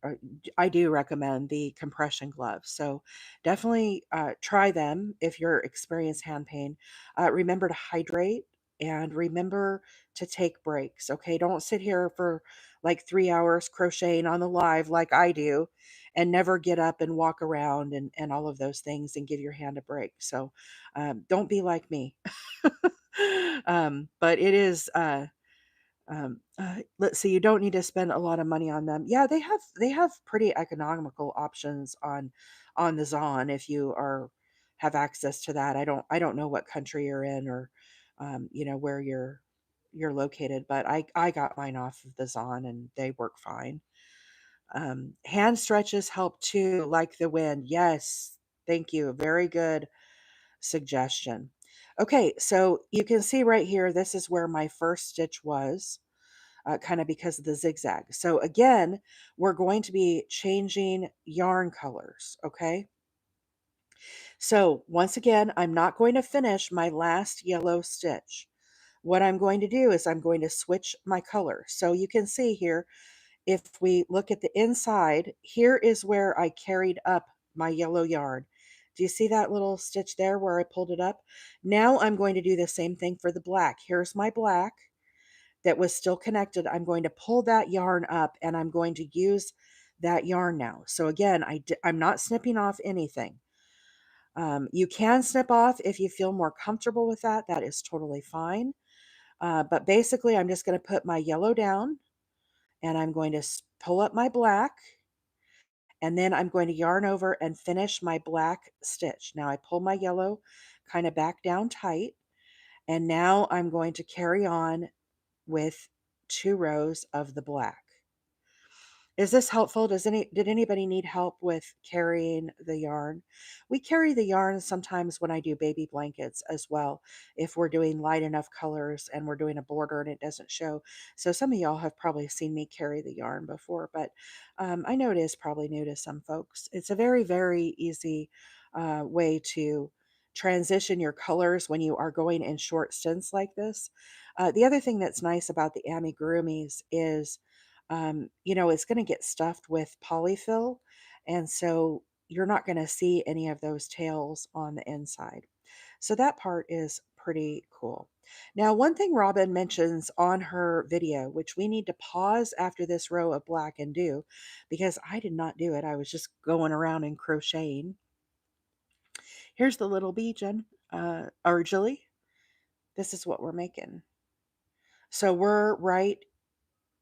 S1: I do recommend the compression gloves. So definitely try them if you're experiencing hand pain. Remember to hydrate and remember to take breaks. Okay, don't sit here for like 3 hours crocheting on the live like I do and never get up and walk around and all of those things and give your hand a break. So don't be like me. But it is let's see, you don't need to spend a lot of money on them. Yeah, they have pretty economical options on the Zon if you are have access to that. I don't know what country you're in or where you're located, but I got mine off of the Zon and they work fine. Hand stretches help too, like the wind. Yes, thank you. Very good suggestion. Okay, so you can see right here, this is where my first stitch was kind of because of the zigzag. So again, we're going to be changing yarn colors, okay? So once again, I'm not going to finish my last yellow stitch. What I'm going to do is I'm going to switch my color. So you can see here, if we look at the inside, here is where I carried up my yellow yarn. Do you see that little stitch there where I pulled it up? Now I'm going to do the same thing for the black. Here's my black that was still connected. I'm going to pull that yarn up and I'm going to use that yarn now. So again, I'm not snipping off anything. You can snip off if you feel more comfortable with that. That is totally fine. But basically, I'm just going to put my yellow down and I'm going to pull up my black, and then I'm going to yarn over and finish my black stitch. Now I pull my yellow kind of back down tight, and now I'm going to carry on with 2 rows of the black. Is this helpful? Did anybody need help with carrying the yarn? We carry the yarn sometimes when I do baby blankets as well, if we're doing light enough colors and we're doing a border and it doesn't show. So some of y'all have probably seen me carry the yarn before, but I know it is probably new to some folks. It's a very, very easy way to transition your colors when you are going in short stints like this. The other thing that's nice about the amigurumis is it's going to get stuffed with polyfill. And so you're not going to see any of those tails on the inside. So that part is pretty cool. Now, one thing Robin mentions on her video, which we need to pause after this row of black and do, because I did not do it. I was just going around and crocheting. Here's the little bee, Jen, or Julie. This is what we're making. So we're right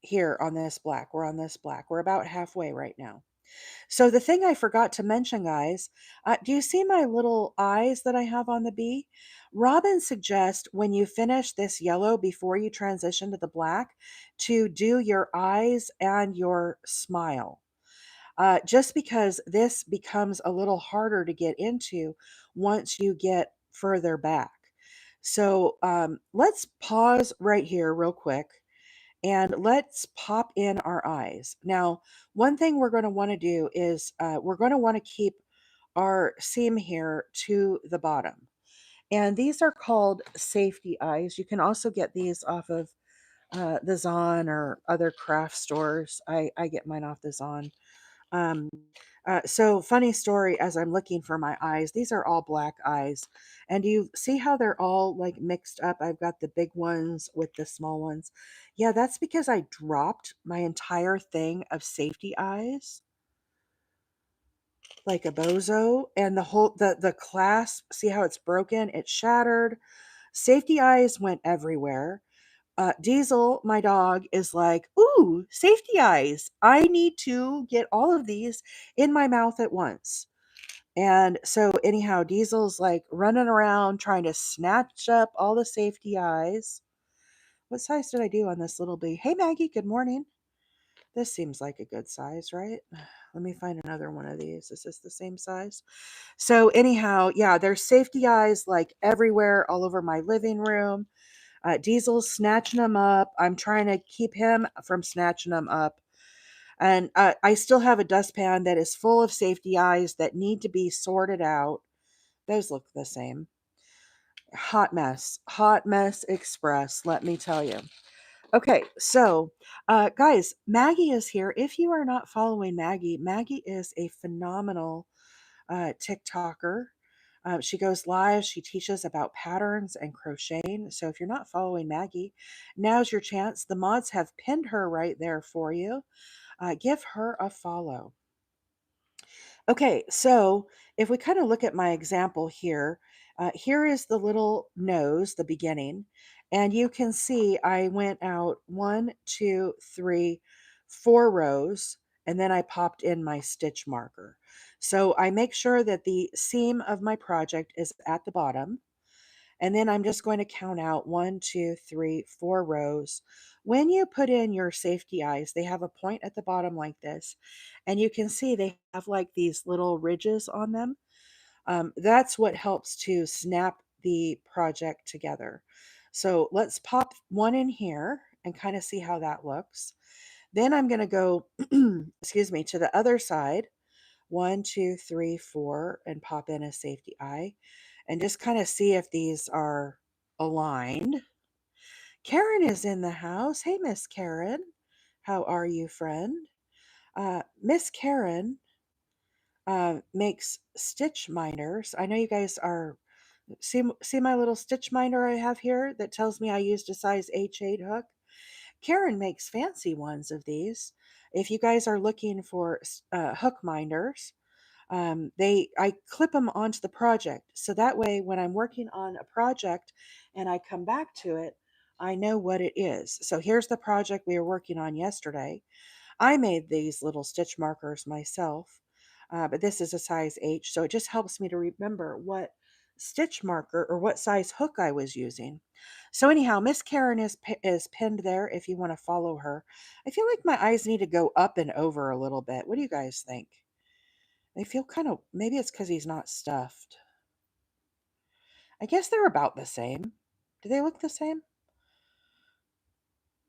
S1: here on this black. We're on this black. We're about halfway right now. So the thing I forgot to mention, guys, do you see my little eyes that I have on the bee? Robin suggests when you finish this yellow before you transition to the black to do your eyes and your smile. Just because this becomes a little harder to get into once you get further back. So let's pause right here real quick and let's pop in our eyes. Now, one thing we're going to want to do is we're going to want to keep our seam here to the bottom. And these are called safety eyes. You can also get these off of the Zon or other craft stores. I get mine off the Zon. Um, so funny story, as I'm looking for my eyes, these are all black eyes. And you see how they're all like mixed up? I've got the big ones with the small ones. Yeah, that's because I dropped my entire thing of safety eyes like a bozo, and the clasp, see how it's broken? It's shattered. Safety eyes went everywhere. Diesel, my dog, is like, ooh, safety eyes. I need to get all of these in my mouth at once. And so, anyhow, Diesel's like running around trying to snatch up all the safety eyes. What size did I do on this little bee? Hey, Maggie, good morning. This seems like a good size, right? Let me find another one of these. Is this the same size? So, anyhow, yeah, there's safety eyes like everywhere, all over my living room. Diesel's snatching them up. I'm trying to keep him from snatching them up. And I still have a dustpan that is full of safety eyes that need to be sorted out. Those look the same. Hot mess express, let me tell you. Okay, so guys, Maggie is here. If you are not following Maggie, Maggie is a phenomenal TikToker. She goes live. She teaches about patterns and crocheting. So if you're not following Maggie, now's your chance. The mods have pinned her right there for you. Give her a follow. Okay, so if we kind of look at my example here, here is the little nose, the beginning, and you can see I went out 1, 2, 3, 4 rows, and then I popped in my stitch marker. So I make sure that the seam of my project is at the bottom. And then I'm just going to count out 1, 2, 3, 4 rows. When you put in your safety eyes, they have a point at the bottom like this. And you can see they have like these little ridges on them. That's what helps to snap the project together. So let's pop one in here and kind of see how that looks. Then I'm going to go, excuse me, to the other side. 1, 2, 3, 4, and pop in a safety eye and just kind of see if these are aligned. Karen is in the house. Hey, Miss Karen. How are you, friend? Miss Karen makes stitch minders. I know you guys are, see my little stitch minder I have here that tells me I used a size H8 hook? Karen makes fancy ones of these. If you guys are looking for hook minders, I clip them onto the project. So that way, when I'm working on a project and I come back to it, I know what it is. So here's the project we were working on yesterday. I made these little stitch markers myself, but this is a size H, so it just helps me to remember what stitch marker or what size hook I was using. So anyhow, Miss Karen is pinned there if you want to follow her. I feel like my eyes need to go up and over a little bit. What do you guys think? They feel kind of, maybe it's because he's not stuffed. I guess they're about the same. Do they look the same?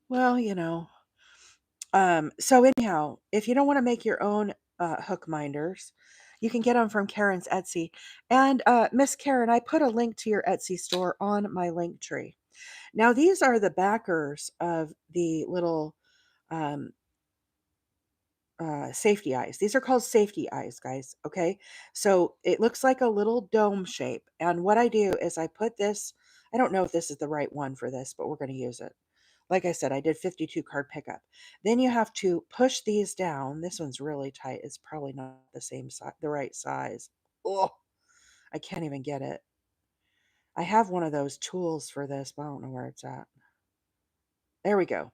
S1: Well, so anyhow, if you don't want to make your own hook minders, you can get them from Karen's Etsy. And Miss Karen, I put a link to your Etsy store on my link tree. Now, these are the backers of the little um, safety eyes. These are called safety eyes, guys. Okay. So it looks like a little dome shape. And what I do is I put this, I don't know if this is the right one for this, but we're going to use it. Like I said, I did 52 card pickup. Then you have to push these down. This one's really tight. It's probably not the same size, the right size. Oh, I can't even get it. I have one of those tools for this, but I don't know where it's at. There we go.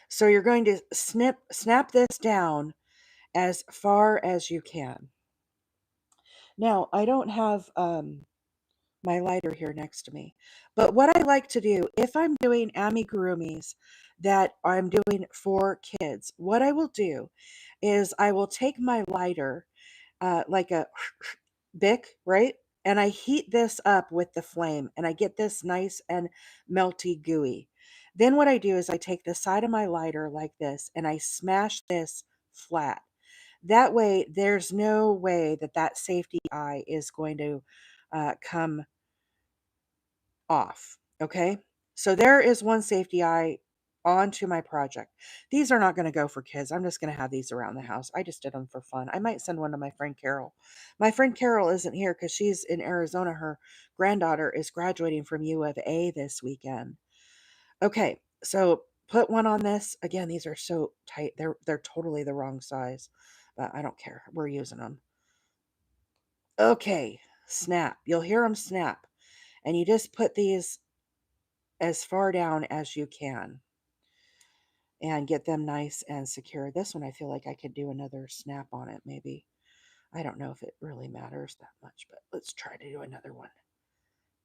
S1: So you're going to snap this down as far as you can. Now, I don't have my lighter here next to me, but what I like to do, if I'm doing amigurumis that I'm doing for kids, what I will do is I will take my lighter, like a Bic, right? And I heat this up with the flame and I get this nice and melty gooey. Then what I do is I take the side of my lighter like this and I smash this flat. That way, there's no way that that safety eye is going to come off. Okay. So there is one safety eye onto my project. These are not going to go for kids. I'm just going to have these around the house. I just did them for fun. I might send one to my friend Carol. My friend Carol isn't here because she's in Arizona. Her granddaughter is graduating from U of A this weekend. Okay. So put one on this. Again, these are so tight. They're totally the wrong size, but I don't care. We're using them. Okay. Snap. You'll hear them snap. And you just put these as far down as you can and get them nice and secure. This one, I feel like I could do another snap on it, maybe. I don't know if it really matters that much, but let's try to do another one.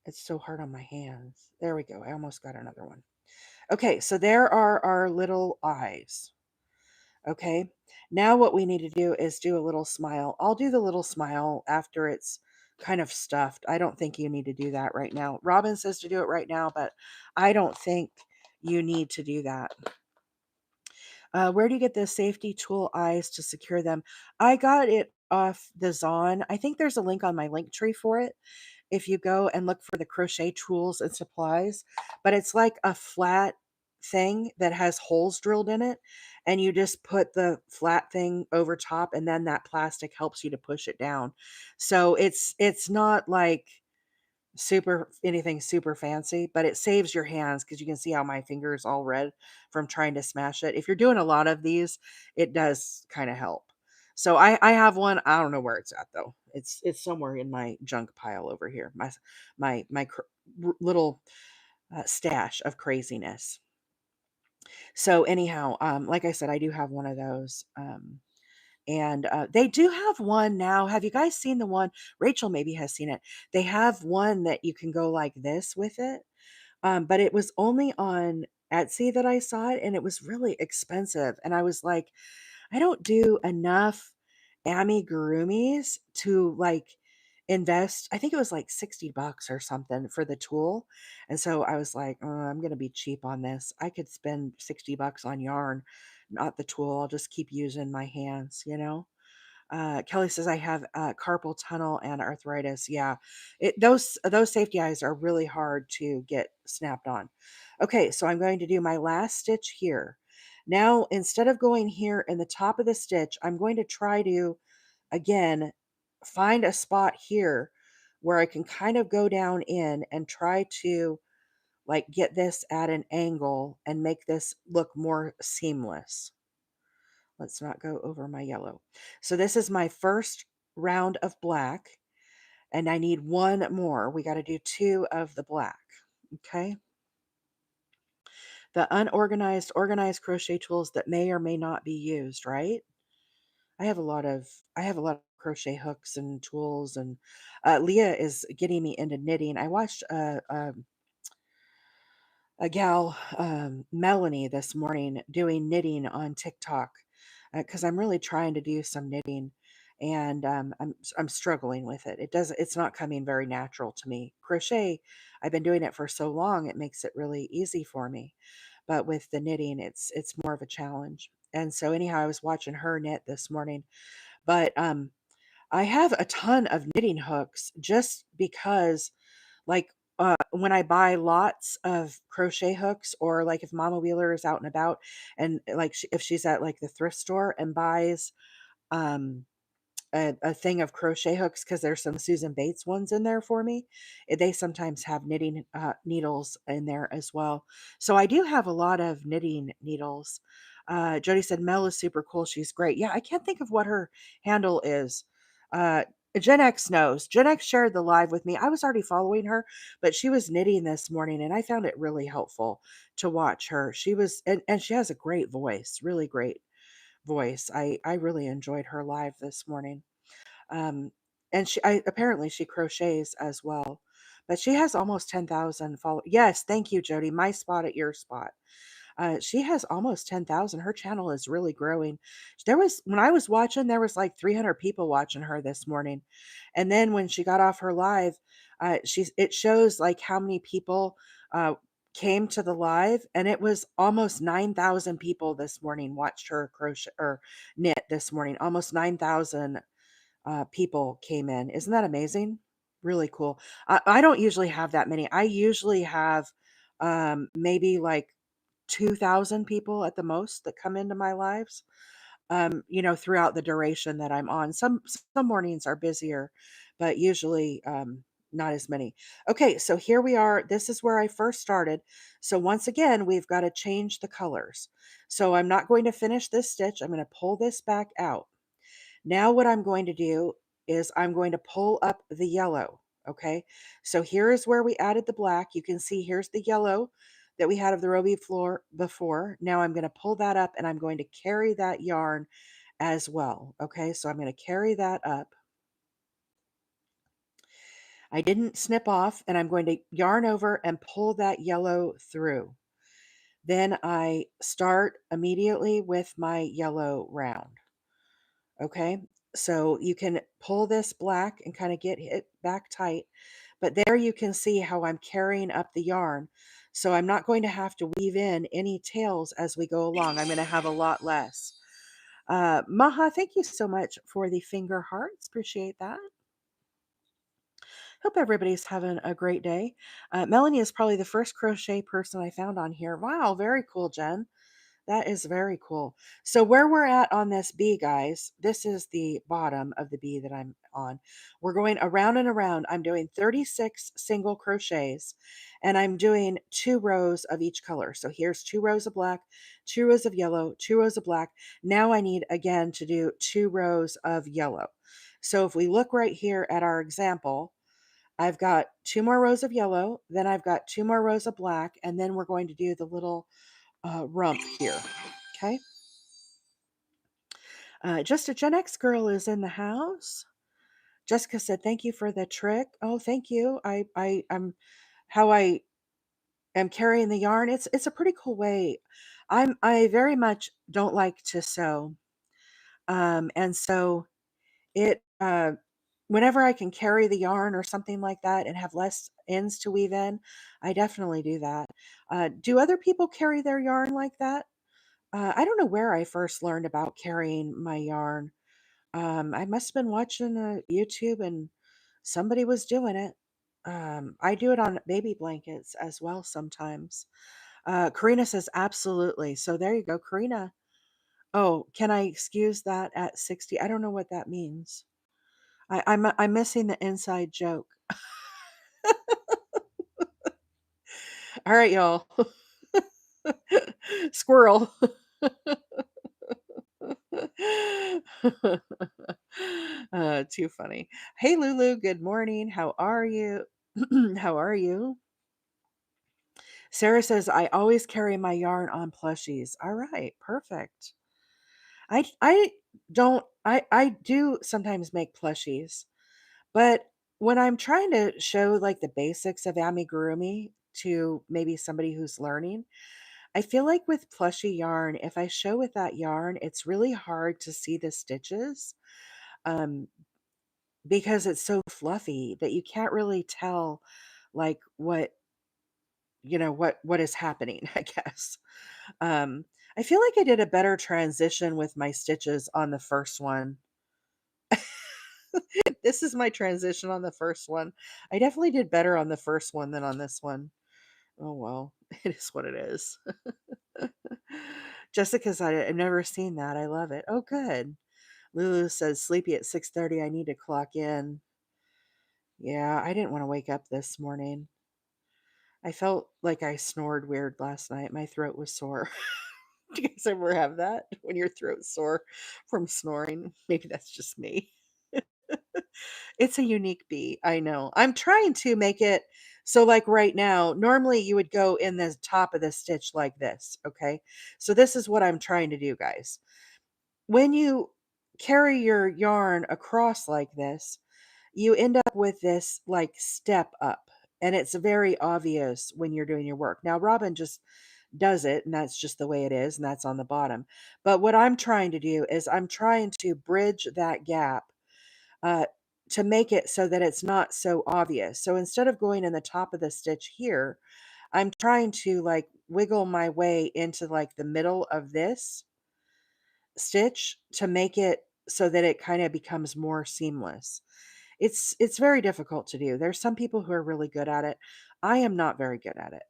S1: It's so hard on my hands. There we go. I almost got another one. Okay, so there are our little eyes. Okay, now what we need to do is do a little smile. I'll do the little smile after it's kind of stuffed. I don't think you need to do that right now. Robin says to do it right now, but I don't think you need to do that. Where do you get the safety tool eyes to secure them? I got it off the Zon. I think there's a link on my link tree for it if you go and look for the crochet tools and supplies. But it's like a flat thing that has holes drilled in it. And you just put the flat thing over top, and then that plastic helps you to push it down. So it's not like anything super fancy, but it saves your hands because you can see how my finger is all red from trying to smash it. If you're doing a lot of these, it does kind of help. So I have one. I don't know where it's at though. It's somewhere in my junk pile over here. My little stash of craziness. So anyhow, like I said, I do have one of those. And they do have one now. Have you guys seen the one? Rachel maybe has seen it. They have one that you can go like this with it. But it was only on Etsy that I saw it, and it was really expensive. And I was like, I don't do enough amigurumis to like invest. I think it was like 60 bucks or something for the tool. And so I was like, I'm going to be cheap on this. I could spend 60 bucks on yarn, not the tool. I'll just keep using my hands. Kelly says I have carpal tunnel and arthritis. Yeah, those safety eyes are really hard to get snapped on. Okay, so I'm going to do my last stitch here. Now, instead of going here in the top of the stitch, I'm going to try to again find a spot here where I can kind of go down in and try to like get this at an angle and make this look more seamless Let's not go over my yellow. So this is my first round of black, and I need one more. We got to do two of the black. Okay. The unorganized, organized crochet tools that may or may not be used, right? I have a lot of I have a lot of crochet hooks and tools, and Leah is getting me into knitting. I watched a gal, Melanie, this morning doing knitting on TikTok because I'm really trying to do some knitting, and I'm struggling with it. It's not coming very natural to me. Crochet, I've been doing it for so long, it makes it really easy for me. But with the knitting, it's more of a challenge. And so anyhow, I was watching her knit this morning, but I have a ton of knitting hooks just because, like, when I buy lots of crochet hooks, or like if Mama Wheeler is out and about, and like if she's at like the thrift store and buys um a thing of crochet hooks, because there's some Susan Bates ones in there for me. They sometimes have knitting needles in there as well. So I do have a lot of knitting needles. Jody said Mel is super cool. She's great. Yeah, I can't think of what her handle is. Uh, Gen X knows. Gen X shared the live with me. I was already following her, but she was knitting this morning, and I found it really helpful to watch her. She was, and she has a great voice, really great voice. I really enjoyed her live this morning. Um, and apparently she crochets as well, but she has almost 10,000 followers. Yes, thank you, Jody. My spot at your spot. She has almost 10,000. Her channel is really growing. When I was watching, there was like 300 people watching her this morning. And then when she got off her live, it shows like how many people uh, came to the live, and it was almost 9,000 people this morning watched her crochet or knit this morning. Almost 9,000 people came in. Isn't that amazing? Really cool. I don't usually have that many. I usually have maybe like 2,000 people at the most that come into my lives, throughout the duration that I'm on. Some mornings are busier, but usually not as many. Okay, so here we are. This is where I first started. So once again, we've got to change the colors. So I'm not going to finish this stitch. I'm going to pull this back out. Now what I'm going to do is I'm going to pull up the yellow. Okay, so here is where we added the black. You can see here's the yellow that we had of the Roby floor before. Now I'm going to pull that up, and I'm going to carry that yarn as well. Okay, so I'm going to carry that up. I didn't snip off, and I'm going to yarn over and pull that yellow through. Then I start immediately with my yellow round. Okay, so you can pull this black and kind of get it back tight, but there you can see how I'm carrying up the yarn. So I'm not going to have to weave in any tails as we go along. I'm going to have a lot less. Maha, thank you so much for the finger hearts. Appreciate that. Hope everybody's having a great day. Melanie is probably the first crochet person I found on here. Wow, very cool, Jen. That is very cool. So where we're at on this bee, guys, this is the bottom of the bee that I'm on. We're going around and around. I'm doing 36 single crochets, and I'm doing 2 rows of each color. So here's 2 rows of black, 2 rows of yellow, 2 rows of black. Now I need again to do 2 rows of yellow. So if we look right here at our example, I've got 2 more rows of yellow, then I've got 2 more rows of black, and then we're going to do the little rump here. Okay. Just a Gen X girl is in the house. Jessica said, "Thank you for the trick." Oh, thank you. I'm how I am carrying the yarn. It's a pretty cool way. I very much don't like to sew, and so it whenever I can carry the yarn or something like that and have less ends to weave in, I definitely do that. Do other people carry their yarn like that? I don't know where I first learned about carrying my yarn. I must have been watching YouTube and somebody was doing it. I do it on baby blankets as well sometimes. Karina says, absolutely. So there you go, Karina. Oh, can I excuse that at 60? I don't know what that means. I'm missing the inside joke. All right, y'all. Squirrel. Too funny. Hey, Lulu, good morning. How are you? How are you? Sarah says, I always carry my yarn on plushies. All right, perfect. I don't I do sometimes make plushies, but when I'm trying to show like the basics of amigurumi to maybe somebody who's learning, I feel like with plushy yarn, if I show with that yarn, it's really hard to see the stitches. Um, because it's so fluffy that you can't really tell like what is happening, I guess. Um, I feel like I did a better transition with my stitches on the first one. This is my transition on the first one. I definitely did better on the first one than on this one. Oh well, it is what it is. Jessica's I've never seen that. I love it. Oh good. Lulu says sleepy at 6:30. I need to clock in. Yeah, I didn't want to wake up this morning. I felt like I snored weird last night. My throat was sore. Do you guys ever have that when your throat's sore from snoring? Maybe that's just me. It's a unique bee. I know. I'm trying to make it so, like right now, normally you would go in the top of the stitch like this. Okay. So, this is what I'm trying to do, guys. When you carry your yarn across like this, you end up with this like step up. And it's very obvious when you're doing your work. Now, Robin just does it, and that's just the way it is, and that's on the bottom. But what I'm trying to do is I'm trying to bridge that gap uh, to make it so that it's not so obvious. So instead of going in the top of the stitch here, I'm trying to like wiggle my way into like the middle of this stitch to make it so that it kind of becomes more seamless. It's very difficult to do. There's some people who are really good at it. I am not very good at it.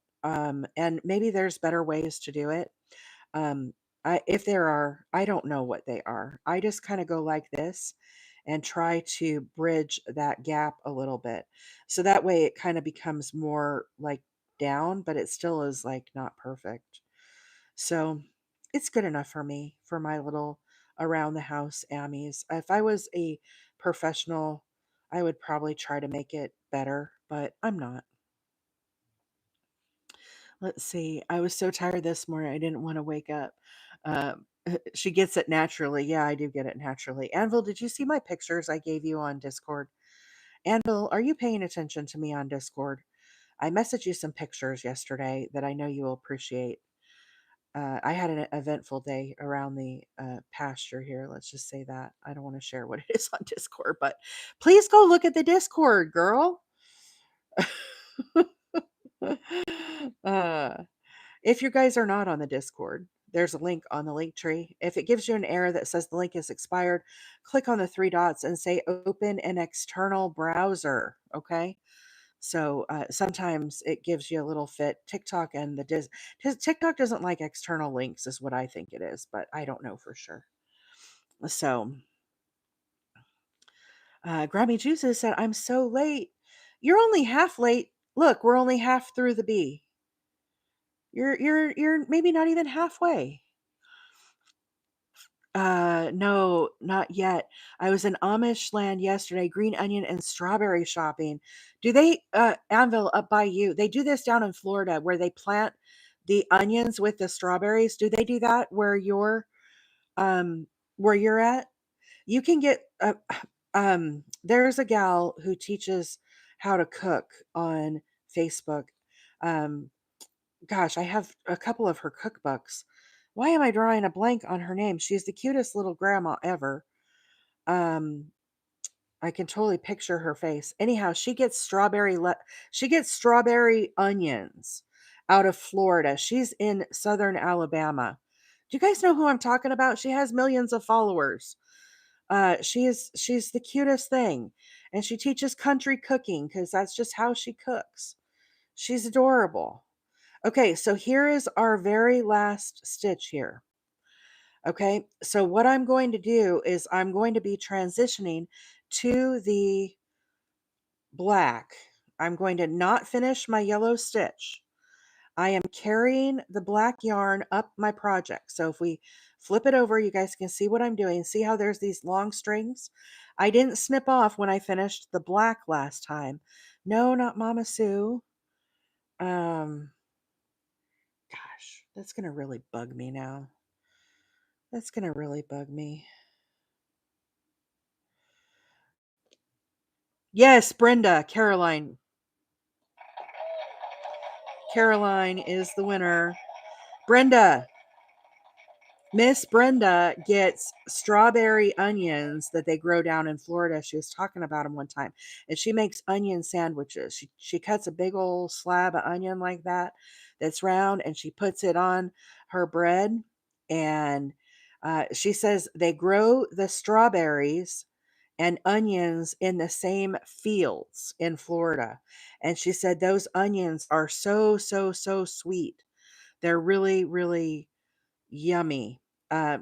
S1: And maybe there's better ways to do it. Um, if there are, I don't know what they are. I just kind of go like this and try to bridge that gap a little bit. So that way it kind of becomes more like down, but it still is like not perfect. So it's good enough for me for my little around the house Ammies. If I was a professional, I would probably try to make it better, but I'm not. Let's see. I was so tired this morning, I didn't want to wake up. She gets it naturally. Yeah, I do get it naturally. Anvil, did you see my pictures I gave you on Discord? Anvil, are you paying attention to me on Discord? I messaged you some pictures yesterday that I know you will appreciate. I had an eventful day around the pasture here. Let's just say that. I don't want to share what it is on Discord, but please go look at the Discord, girl. uh, if you guys are not on the Discord, there's a link on the link tree. If it gives you an error that says the link is expired, click on the three dots and say open an external browser. Okay. So sometimes it gives you a little fit. TikTok and TikTok doesn't like external links, is what I think it is, but I don't know for sure. So Grammy Juices said, "I'm so late. You're only half late. Look, we're only half through the bee. You're maybe not even halfway." No, not yet. I was in Amish land yesterday, green onion and strawberry shopping. Do they, Anvil up by you, they do this down in Florida where they plant the onions with the strawberries. Do they do that um, where you're at? You can get, there's a gal who teaches how to cook on Facebook. Um, Gosh, I have a couple of her cookbooks. Why am I drawing a blank on her name? She's the cutest little grandma ever. Um, I can totally picture her face. Anyhow, she gets strawberry onions out of Florida. She's in southern Alabama. Do you guys know who I'm talking about? She has millions of followers. She's the cutest thing, and she teaches country cooking because that's just how she cooks. She's adorable. Okay, so here is our very last stitch here. Okay, so what I'm going to do is I'm going to be transitioning to the black. I'm going to not finish my yellow stitch. I am carrying the black yarn up my project. So if we flip it over. You guys can see what I'm doing. See how there's these long strings? I didn't snip off when I finished the black last time. No, not Mama Sue. Um, Gosh, that's gonna really bug me now. That's gonna really bug me. Yes, Brenda, Caroline. Caroline is the winner. Brenda, Miss Brenda gets strawberry onions that they grow down in Florida. She was talking about them one time, and she makes onion sandwiches. She cuts a big old slab of onion like that, that's round, and she puts it on her bread. And she says they grow the strawberries and onions in the same fields in Florida, and she said those onions are so sweet. They're really really yummy.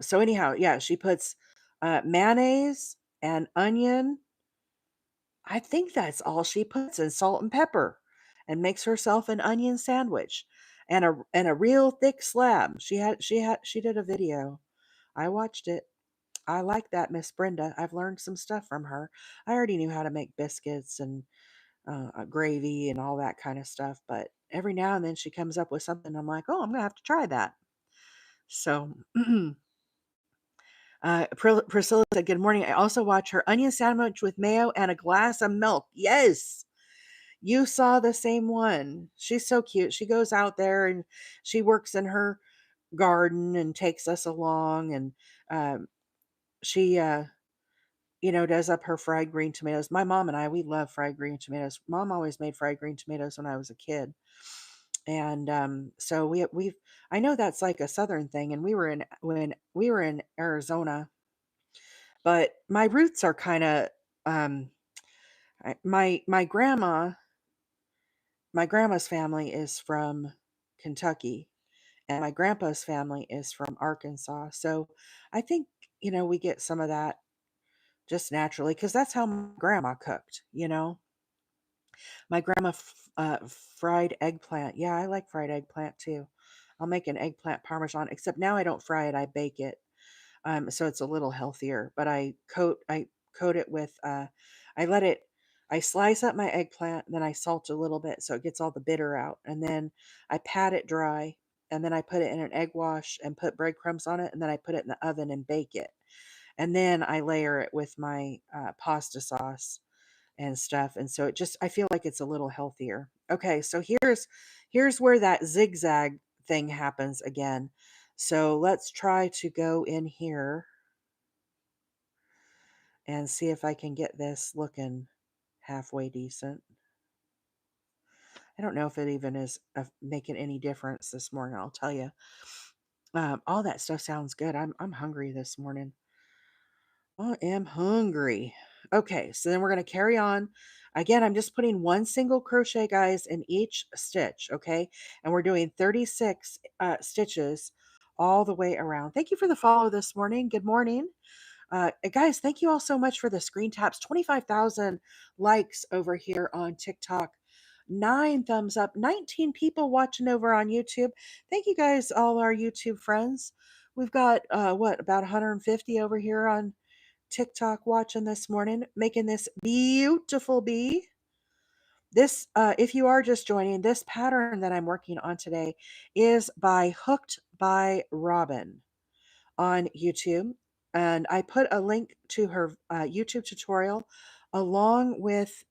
S1: So anyhow, yeah, she puts mayonnaise and onion. I think that's all she puts, and salt and pepper, and makes herself an onion sandwich and a real thick slab. She did a video. I watched it. I like that, Miss Brenda. I've learned some stuff from her. I already knew how to make biscuits and gravy and all that kind of stuff, but every now and then she comes up with something. I'm like, oh, I'm gonna have to try that. So Priscilla said, "Good morning. I also watch her onion sandwich with mayo and a glass of milk." Yes, you saw the same one. She's so cute. She goes out there and she works in her garden and takes us along, and um, she, does up her fried green tomatoes. My mom and I, we love fried green tomatoes. Mom always made fried green tomatoes when I was a kid, and so I know that's like a southern thing, and when we were in Arizona. But my roots are kinda, um, my grandma's family is from Kentucky, and my grandpa's family is from Arkansas, so I think, we get some of that just naturally because that's how my grandma cooked, you know? My grandma fried eggplant. Yeah, I like fried eggplant too. I'll make an eggplant parmesan, except now I don't fry it, I bake it. So it's a little healthier. But I coat it with I let it I slice up my eggplant, then I salt a little bit so it gets all the bitter out, and then I pat it dry, and then I put it in an egg wash and put breadcrumbs on it, and then I put it in the oven and bake it, and then I layer it with my pasta sauce and stuff, and so I feel like it's a little healthier. Okay, so here's where that zigzag thing happens again. So let's try to go in here and see if I can get this looking halfway decent. I don't know if it even is making any difference this morning. I'll tell you. All that stuff sounds good. I'm hungry this morning. I am hungry. Okay, so then we're going to carry on. Again, I'm just putting one single crochet, guys, in each stitch, okay? And we're doing 36 stitches all the way around. Thank you for the follow this morning. Good morning. Guys, thank you all so much for the screen taps. 25,000 likes over here on TikTok. 9 thumbs up. 19 people watching over on YouTube. Thank you guys, all our YouTube friends. We've got, about 150 over here on TikTok watching this morning, making this beautiful bee. This, if you are just joining, this pattern that I'm working on today is by Hooked by Robin on YouTube. And I put a link to her YouTube tutorial along with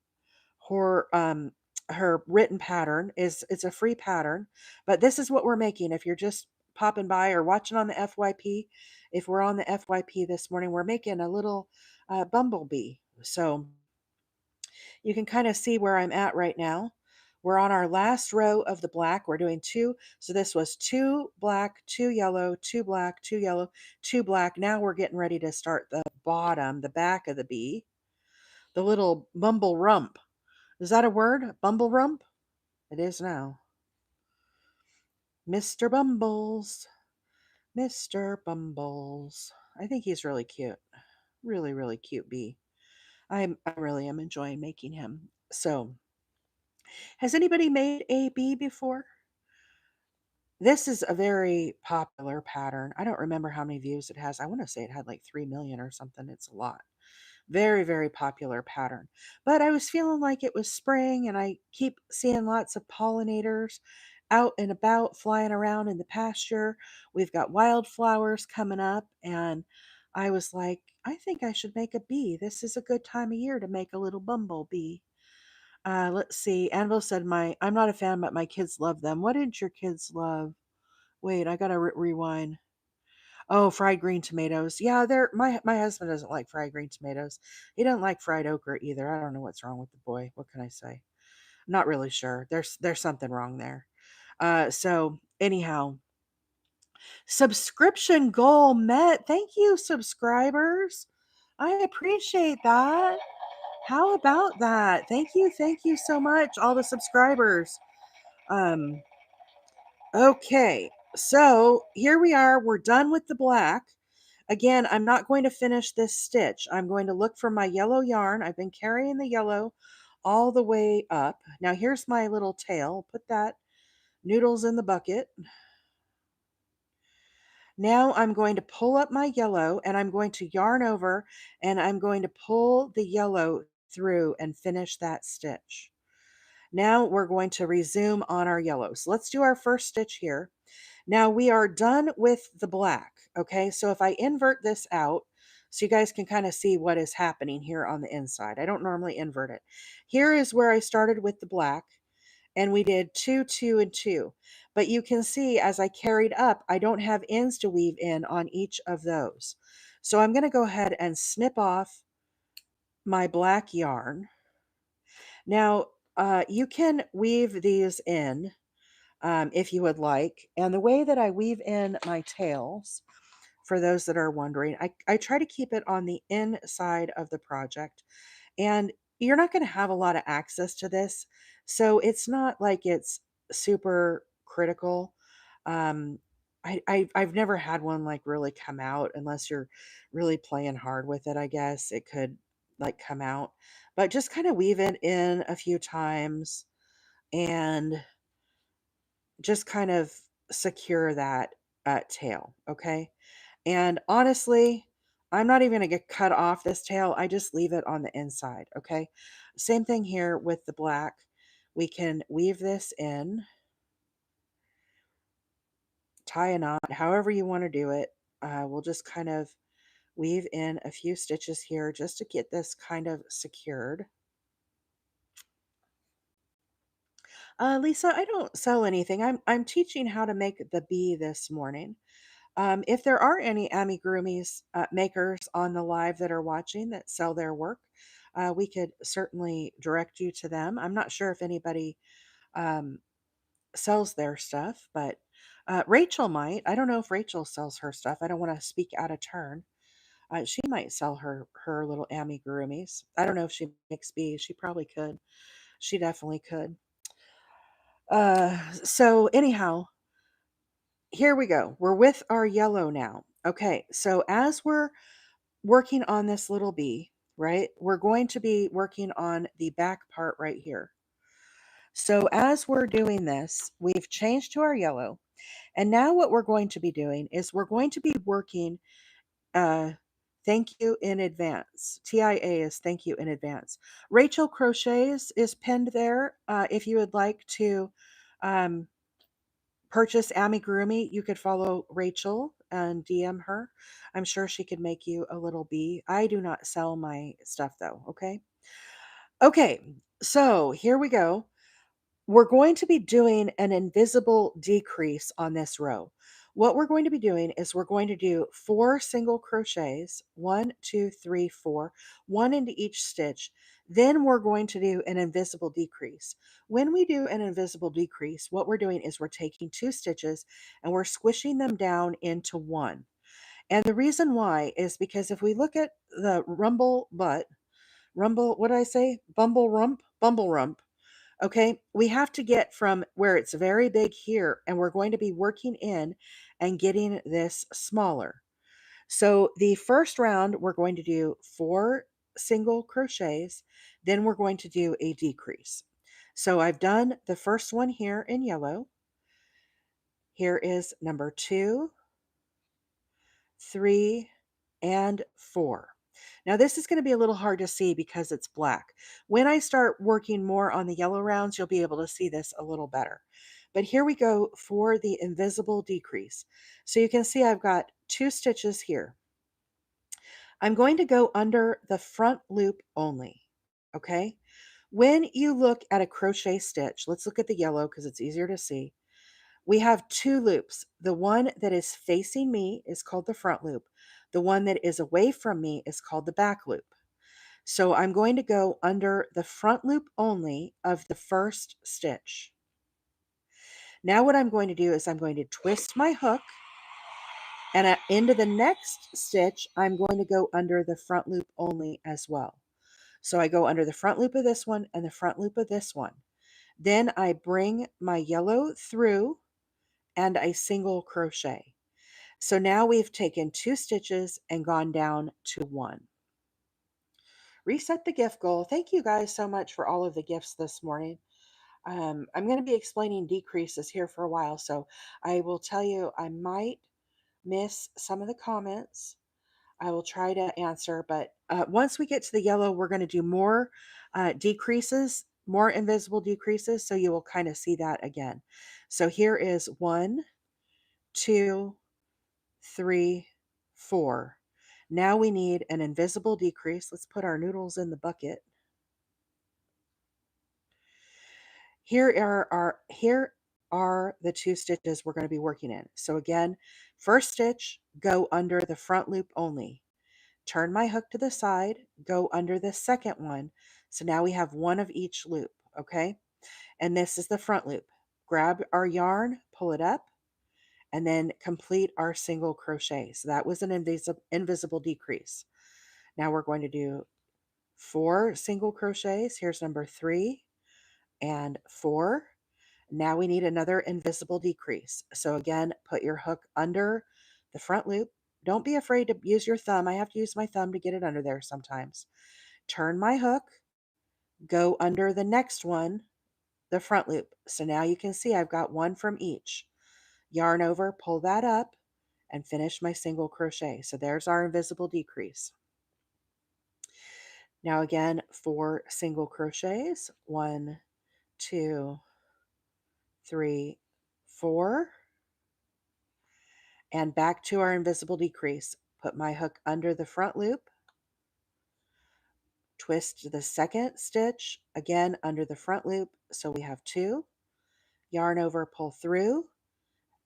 S1: her written pattern. It's a free pattern, but this is what we're making. If you're just popping by or watching on the FYP, if we're on the FYP this morning, we're making a little bumblebee. So you can kind of see where I'm at right now. We're on our last row of the black. We're doing two. So this was two black, two yellow, two black, two yellow, two black. Now we're getting ready to start the bottom, the back of the bee, the little bumble rump. Is that a word? Bumble rump? It is now. Mr. Bumbles. Mr. Bumbles. I think he's really cute. Really, really cute bee. I really am enjoying making him. So, has anybody made a bee before? This is a very popular pattern. I don't remember how many views it has. I want to say it had like 3 million or something. It's a lot. Very, very popular pattern. But I was feeling like it was spring, and I keep seeing lots of pollinators out and about flying around in the pasture. We've got wildflowers coming up, and I was like, I think I should make a bee. This is a good time of year to make a little bumblebee. Let's see. Anvil said, I'm not a fan, but my kids love them. What did your kids love? Wait, I gotta rewind. Oh, fried green tomatoes. Yeah, they're my husband doesn't like fried green tomatoes. He doesn't like fried okra either. I don't know what's wrong with the boy. What can I say? Not really sure. There's something wrong there. So anyhow, subscription goal met. Thank you, subscribers. I appreciate that. How about that? Thank you so much, all the subscribers. Um, okay, so here we are. We're done with the black. Again, I'm not going to finish this stitch. I'm going to look for my yellow yarn. I've been carrying the yellow all the way up. Now here's my little tail. Put that noodles in the bucket. Now I'm going to pull up my yellow, and I'm going to yarn over, and I'm going to pull the yellow through and finish that stitch. Now we're going to resume on our yellows. Let's do our first stitch here. Now we are done with the black. Okay, so if I invert this out, so you guys can kind of see what is happening here on the inside. I don't normally invert it. Here is where I started with the black, and we did 2, 2, and 2. But you can see as I carried up, I don't have ends to weave in on each of those. So I'm going to go ahead and snip off my black yarn. Now, you can weave these in if you would like. And the way that I weave in my tails, for those that are wondering, I try to keep it on the inside of the project. And you're not going to have a lot of access to this. So it's not like it's super critical. Um, I've never had one like really come out unless you're really playing hard with it, I guess. It could like come out. But just kind of weave it in a few times and just kind of secure that tail, okay? And honestly, I'm not even going to get cut off this tail. I just leave it on the inside, okay? Same thing here with the black. We can weave this in, tie a knot, however you want to do it. We'll just kind of weave in a few stitches here just to get this kind of secured. Lisa, I don't sell anything. I'm teaching how to make the bee this morning. If there are any amigurumis makers on the live that are watching that sell their work, we could certainly direct you to them. I'm not sure if anybody um, sells their stuff, but Rachel might. I don't know if Rachel sells her stuff. I don't want to speak out of turn. She might sell her little amigurumis. I don't know if she makes bees. She probably could. She definitely could. So anyhow, here we go. We're with our yellow now. Okay, so as we're working on this little bee, right, we're going to be working on the back part right here. So as we're doing this, we've changed to our yellow. And now what we're going to be doing is we're going to be working uh, thank you in advance. TIA is thank you in advance. Rachel Crochets is pinned there. If you would like to um, purchase amigurumi, you could follow Rachel and DM her. I'm sure she could make you a little bee. I do not sell my stuff though, okay? Okay, so here we go. We're going to be doing an invisible decrease on this row. What we're going to be doing is we're going to do 4 single crochets, 1, 2, 3, 4, one into each stitch. Then we're going to do an invisible decrease. When we do an invisible decrease, what we're doing is we're taking 2 stitches and we're squishing them down into one. And the reason why is because if we look at the what did I say? Bumble rump. Okay, we have to get from where it's very big here, and we're going to be working in and getting this smaller. So the first round, we're going to do 4 single crochets, then we're going to do a decrease. So I've done the first one here in yellow. Here is number 2, 3, and 4. Now this is going to be a little hard to see because it's black. When I start working more on the yellow rounds, you'll be able to see this a little better. But here we go for the invisible decrease. So you can see I've got 2 stitches here. I'm going to go under the front loop only, okay? When you look at a crochet stitch, let's look at the yellow because it's easier to see. We have 2 loops. The one that is facing me is called the front loop. The one that is away from me is called the back loop. So I'm going to go under the front loop only of the first stitch. Now what I'm going to do is I'm going to twist my hook, and into the next stitch, I'm going to go under the front loop only as well. So I go under the front loop of this one and the front loop of this one. Then I bring my yellow through and I single crochet. So now we've taken 2 stitches and gone down to 1. Reset the gift goal. Thank you guys so much for all of the gifts this morning. I'm going to be explaining decreases here for a while, so I will tell you I might miss some of the comments. I will try to answer, but once we get to the yellow, we're going to do more decreases, more invisible decreases, so you will kind of see that again. So here is 1, 2, 3, 4. Now we need an invisible decrease. Let's put our noodles in the bucket. Here are the 2 stitches we're going to be working in. So again, first stitch, go under the front loop only. Turn my hook to the side, go under the second one. So now we have 1 of each loop, okay? And this is the front loop. Grab our yarn, pull it up, and then complete our single crochet. So that was an invisible decrease. Now we're going to do 4 single crochets. Here's number 3 and 4. Now we need another invisible decrease. So again, put your hook under the front loop. Don't be afraid to use your thumb. I have to use my thumb to get it under there sometimes. Turn my hook, go under the next one, the front loop. So now you can see I've got 1 from each. Yarn over, pull that up, and finish my single crochet. So there's our invisible decrease. Now again, 4 single crochets. 1, 2, 3, 4. And back to our invisible decrease. Put my hook under the front loop, twist the second stitch, again under the front loop, so we have 2, yarn over, pull through,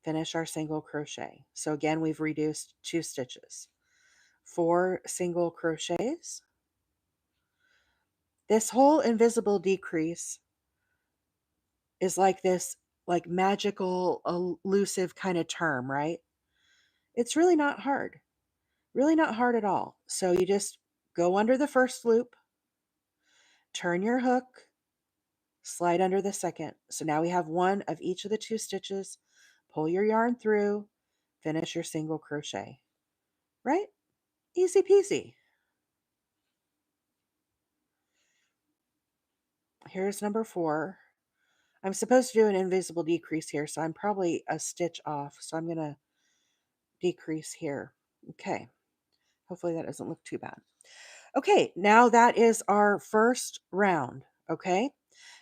S1: finish our single crochet. So again, we've reduced 2 stitches. 4 single crochets. This whole invisible decrease is like this like magical, elusive kind of term, right? It's really not hard. Really not hard at all. So you just go under the first loop, turn your hook, slide under the second. So now we have 1 of each of the 2 stitches. Pull your yarn through, finish your single crochet. Right? Easy peasy. Here's number 4. I'm supposed to do an invisible decrease here, so I'm probably a stitch off. So I'm going to decrease here. Okay. Hopefully that doesn't look too bad. Okay, now that is our first round. Okay.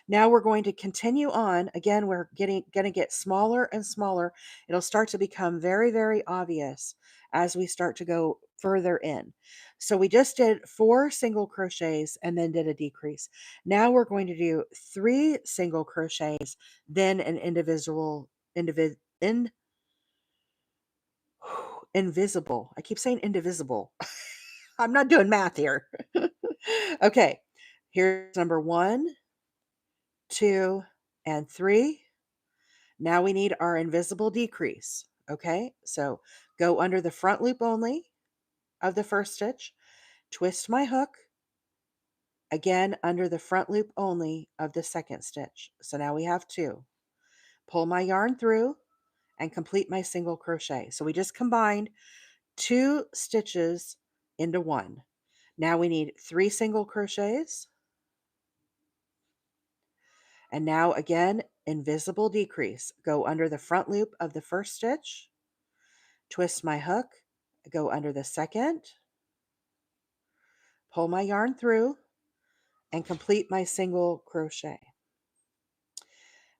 S1: Now we're going to continue on. Again, we're going to get smaller and smaller. It'll start to become very, very obvious as we start to go further in. So we just did 4 single crochets and then did a decrease. Now we're going to do 3 single crochets, then an invisible. I keep saying indivisible. I'm not doing math here. Okay, here's number 1, 2, and 3. Now we need our invisible decrease. Okay, so go under the front loop only of the first stitch, twist my hook, again under the front loop only of the second stitch. So now we have 2. Pull my yarn through and complete my single crochet. So we just combined 2 stitches into 1. Now we need 3 single crochets. And now again, invisible decrease, go under the front loop of the first stitch, twist my hook, go under the second, pull my yarn through, and complete my single crochet.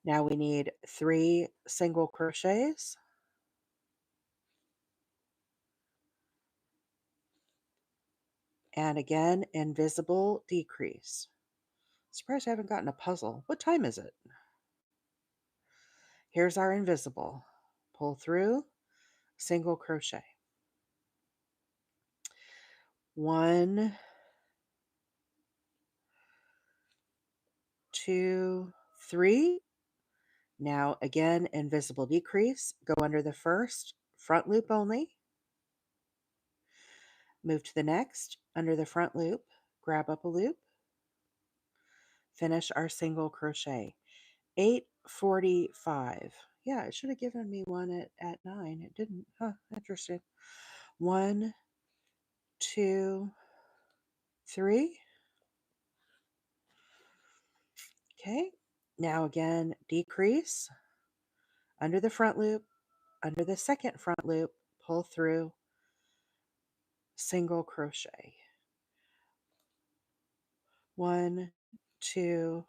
S1: Now we need 3 single crochets, and again, invisible decrease. Surprised I haven't gotten a puzzle. What time is it? Here's our invisible. Pull through, single crochet. 1, 2, 3. Now again, invisible decrease. Go under the first, front loop only. Move to the next, under the front loop, grab up a loop. Finish our single crochet. 8:45. Yeah, it should have given me one at 9. It didn't. Huh, interesting. 1, 2, 3. Okay. Now again, decrease under the front loop, under the second front loop, pull through, single crochet. 1, 2,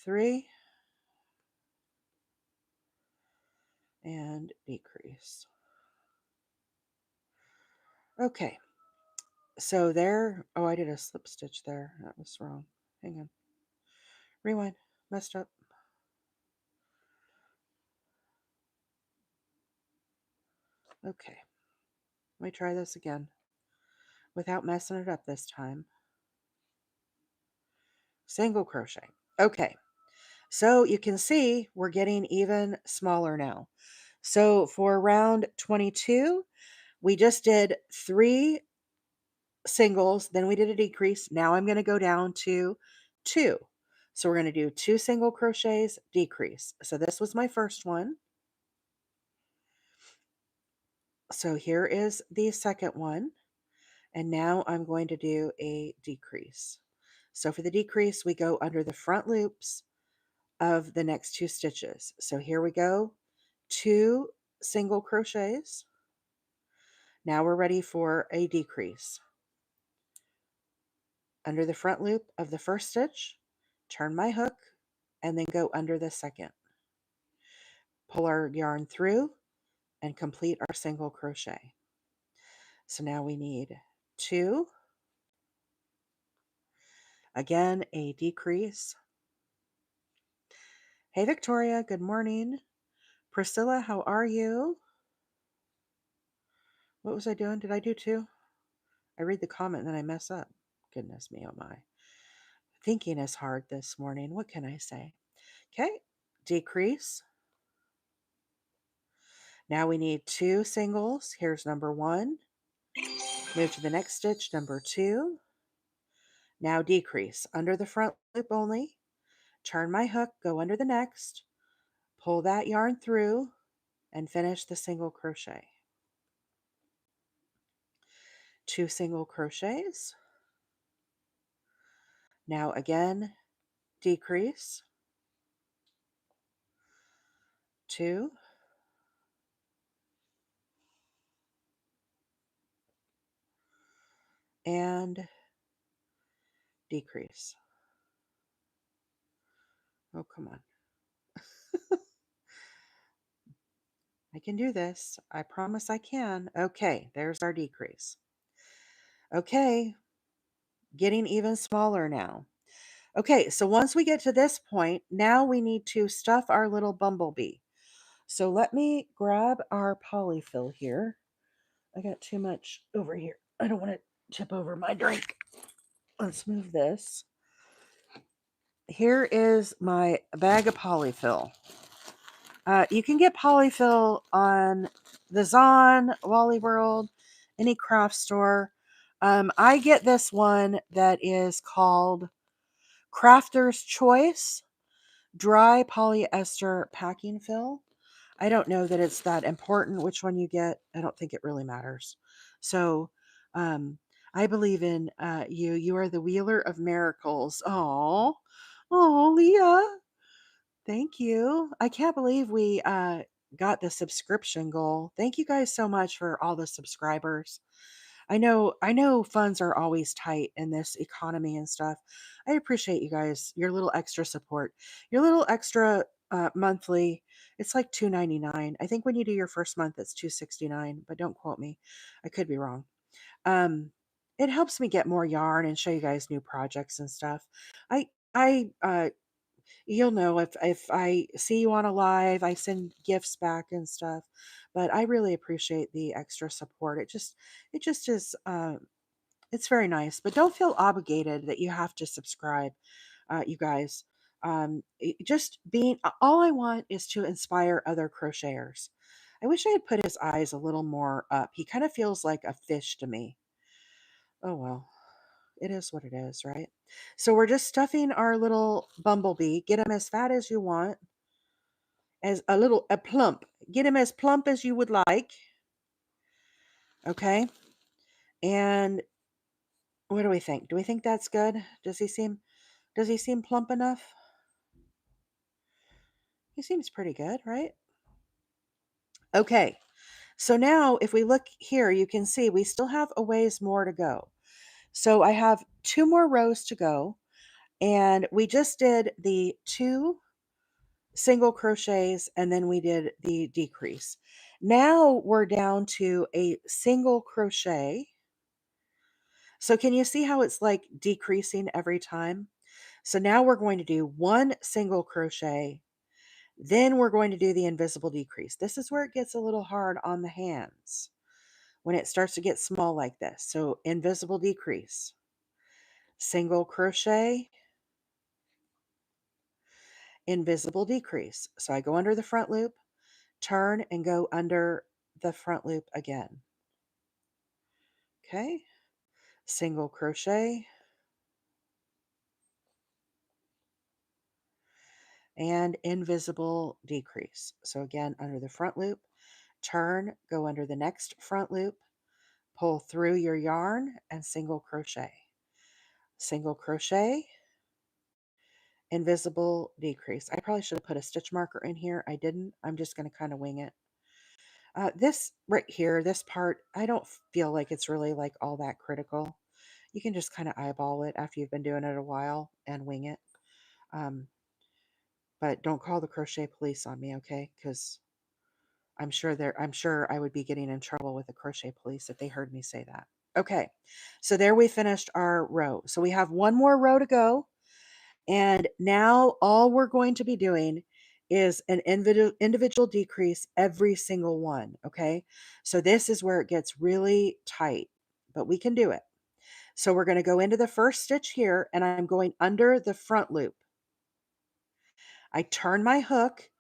S1: 3, and decrease. Okay. So there, oh, I did a slip stitch there. That was wrong. Hang on. Rewind. Messed up. Okay. Let me try this again without messing it up this time. Single crochet. Okay. So you can see we're getting even smaller now. So for round 22, we just did 3 singles, then we did a decrease. Now I'm going to go down to 2. So we're going to do 2 single crochets, decrease. So this was my first one. So here is the second one. And now I'm going to do a decrease. So for the decrease, we go under the front loops of the next 2 stitches. So here we go, 2 single crochets. Now we're ready for a decrease. Under the front loop of the first stitch, turn my hook, and then go under the second. Pull our yarn through and complete our single crochet. So now we need 2, again a decrease. Hey Victoria, good morning. Priscilla, how are you? What was I doing? Did I do 2? I read the comment and then I mess up. Goodness me, oh my. Thinking is hard this morning. What can I say? Okay, decrease. Now we need 2 singles. Here's number 1. Move to the next stitch, number 2. Now decrease under the front loop only. Turn my hook, go under the next, pull that yarn through, and finish the single crochet. 2 single crochets. Now again, decrease. 2. And decrease. Oh, come on. I can do this. I promise I can. Okay, there's our decrease. Okay, getting even smaller now. Okay, so once we get to this point, now we need to stuff our little bumblebee. So let me grab our polyfill here. I got too much over here. I don't want to tip over my drink. Let's move this. Here is my bag of polyfill. You can get polyfill on the Zon, Wally World, any craft store. I get this one that is called Crafter's Choice Dry Polyester Packing Fill. I don't know that it's that important which one you get. I don't think it really matters. So I believe in you. You are the wheeler of miracles. Oh, Leah. Thank you. I can't believe we got the subscription goal. Thank you guys so much for all the subscribers. I know funds are always tight in this economy and stuff. I appreciate you guys, your little extra support. Your little extra monthly, it's like $2.99. I think when you do your first month it's $2.69, but don't quote me. I could be wrong. Um it helps me get more yarn and show you guys new projects and stuff. I you'll know if I see you on a live, I send gifts back and stuff. But I really appreciate the extra support. It just is it's very nice. But don't feel obligated that you have to subscribe, you guys. Just being all I want is to inspire other crocheters. I wish I had put his eyes a little more up. He kind of feels like a fish to me. Oh well. It is what it is, right? So we're just stuffing our little bumblebee. Get him as fat as you want, as a plump. Get him as plump as you would like. Okay. And what do we think? Do we think that's good? Does he seem plump enough? He seems pretty good, right? Okay. So now if we look here, you can see we still have a ways more to go. So I have 2 more rows to go, and we just did the 2 single crochets and then we did the decrease. Now we're down to a single crochet. So can you see how it's like decreasing every time? So now we're going to do 1 single crochet, then we're going to do the invisible decrease. This is where it gets a little hard on the hands when it starts to get small like this. So invisible decrease, single crochet, invisible decrease. So I go under the front loop, turn and go under the front loop again. Okay, single crochet and invisible decrease. So again, under the front loop, turn, go under the next front loop, pull through your yarn and single crochet. Single crochet, invisible decrease. I probably should have put a stitch marker in here. I didn't. I'm just going to kind of wing it. This right here, this part, I don't feel like it's really like all that critical. You can just kind of eyeball it after you've been doing it a while and wing it. Um, but don't call the crochet police on me, okay? Because I'm sure I would be getting in trouble with the crochet police if they heard me say that. Okay, so there we finished our row. So we have 1 more row to go. And now all we're going to be doing is an individual decrease every single one. Okay, so this is where it gets really tight, but we can do it. So we're going to go into the first stitch here, and I'm going under the front loop. I turn my hook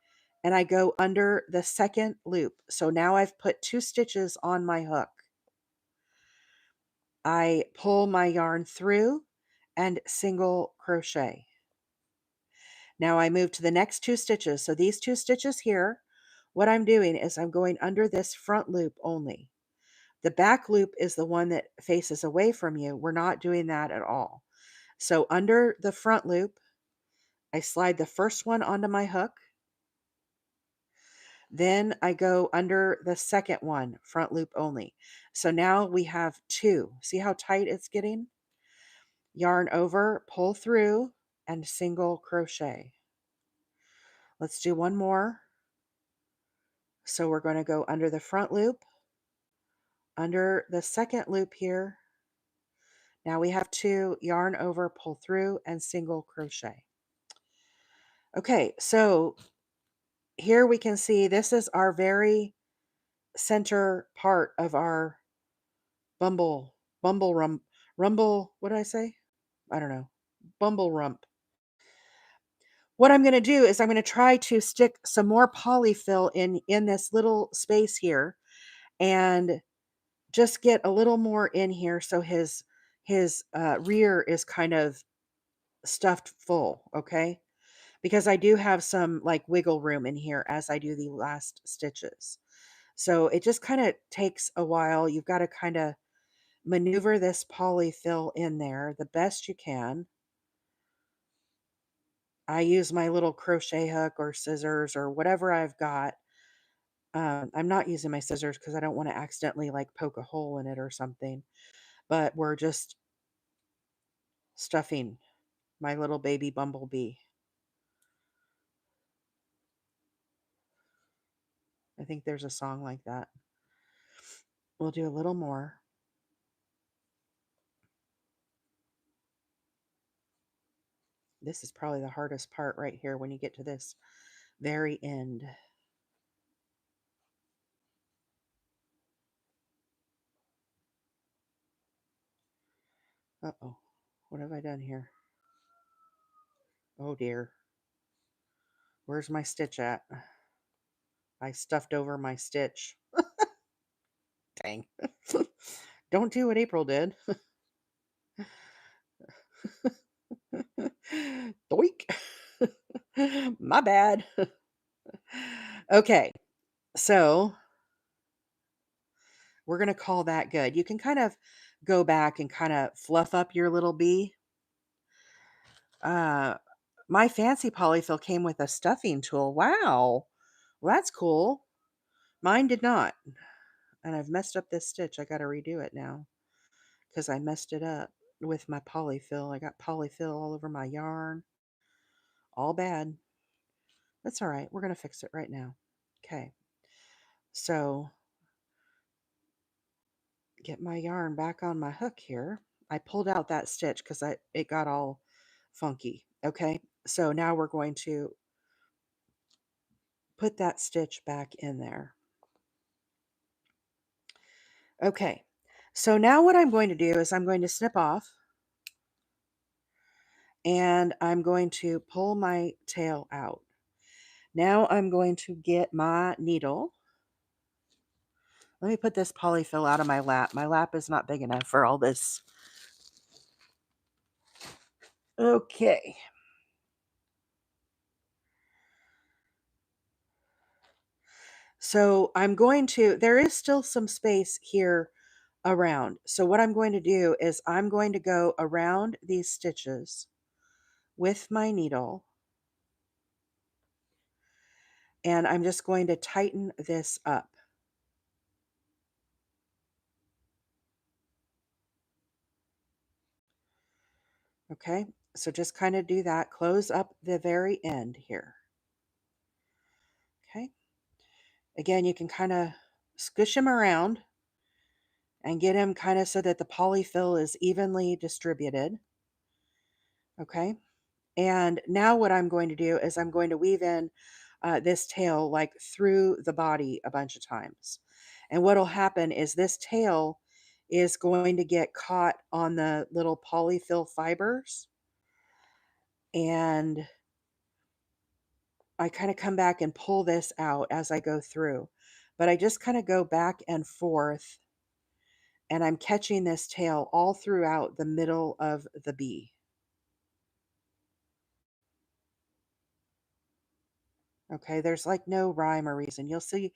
S1: and I go under the second loop. So now I've put 2 stitches on my hook. I pull my yarn through and single crochet. Now I move to the next 2 stitches. So these 2 stitches here, what I'm doing is I'm going under this front loop only. The back loop is the one that faces away from you. We're not doing that at all. So under the front loop, I slide the first one onto my hook. Then I go under the second one, front loop only. So now we have 2. See how tight it's getting? Yarn over, pull through, and single crochet. Let's do 1 more. So we're going to go under the front loop, under the second loop here. Now we have 2, yarn over, pull through, and single crochet. Okay, so here we can see this is our very center part of our rumble, what did I say? I don't know. Bumble rump. What I'm going to do is I'm going to try to stick some more polyfill in this little space here and just get a little more in here so his rear is kind of stuffed full, okay? Because I do have some like wiggle room in here as I do the last stitches. So it just kind of takes a while. You've got to kind of maneuver this polyfill in there the best you can. I use my little crochet hook or scissors or whatever I've got. I'm not using my scissors because I don't want to accidentally like poke a hole in it or something. But we're just stuffing my little baby bumblebee. I think there's a song like that. We'll do a little more. This is probably the hardest part right here when you get to this very end. Uh-oh. What have I done here? Oh dear. Where's my stitch at? I stuffed over my stitch. Dang. Don't do what April did. Doink. My bad. Okay. So we're going to call that good. You can kind of go back and kind of fluff up your little bee. Uh, my fancy polyfill came with a stuffing tool. Wow. Well, that's cool. Mine did not. And I've messed up this stitch. I got to redo it now because I messed it up with my polyfill. I got polyfill all over my yarn. All bad. That's all right. We're going to fix it right now. Okay. So get my yarn back on my hook here. I pulled out that stitch because it got all funky. Okay. So now we're going to put that stitch back in there. Okay. So now what I'm going to do is I'm going to snip off and I'm going to pull my tail out. Now I'm going to get my needle. Let me put this polyfill out of my lap. My lap is not big enough for all this. Okay. So I'm going to, there is still some space here around. So what I'm going to do is I'm going to go around these stitches with my needle. And I'm just going to tighten this up. Okay, so just kind of do that. Close up the very end here. Okay. Again, you can kind of squish them around and get them kind of so that the polyfill is evenly distributed. Okay. And now what I'm going to do is I'm going to weave in this tail like through the body a bunch of times. And what will happen is this tail is going to get caught on the little polyfill fibers. And I kind of come back and pull this out as I go through. But I just kind of go back and forth and I'm catching this tail all throughout the middle of the bee. Okay, there's like no rhyme or reason. You'll see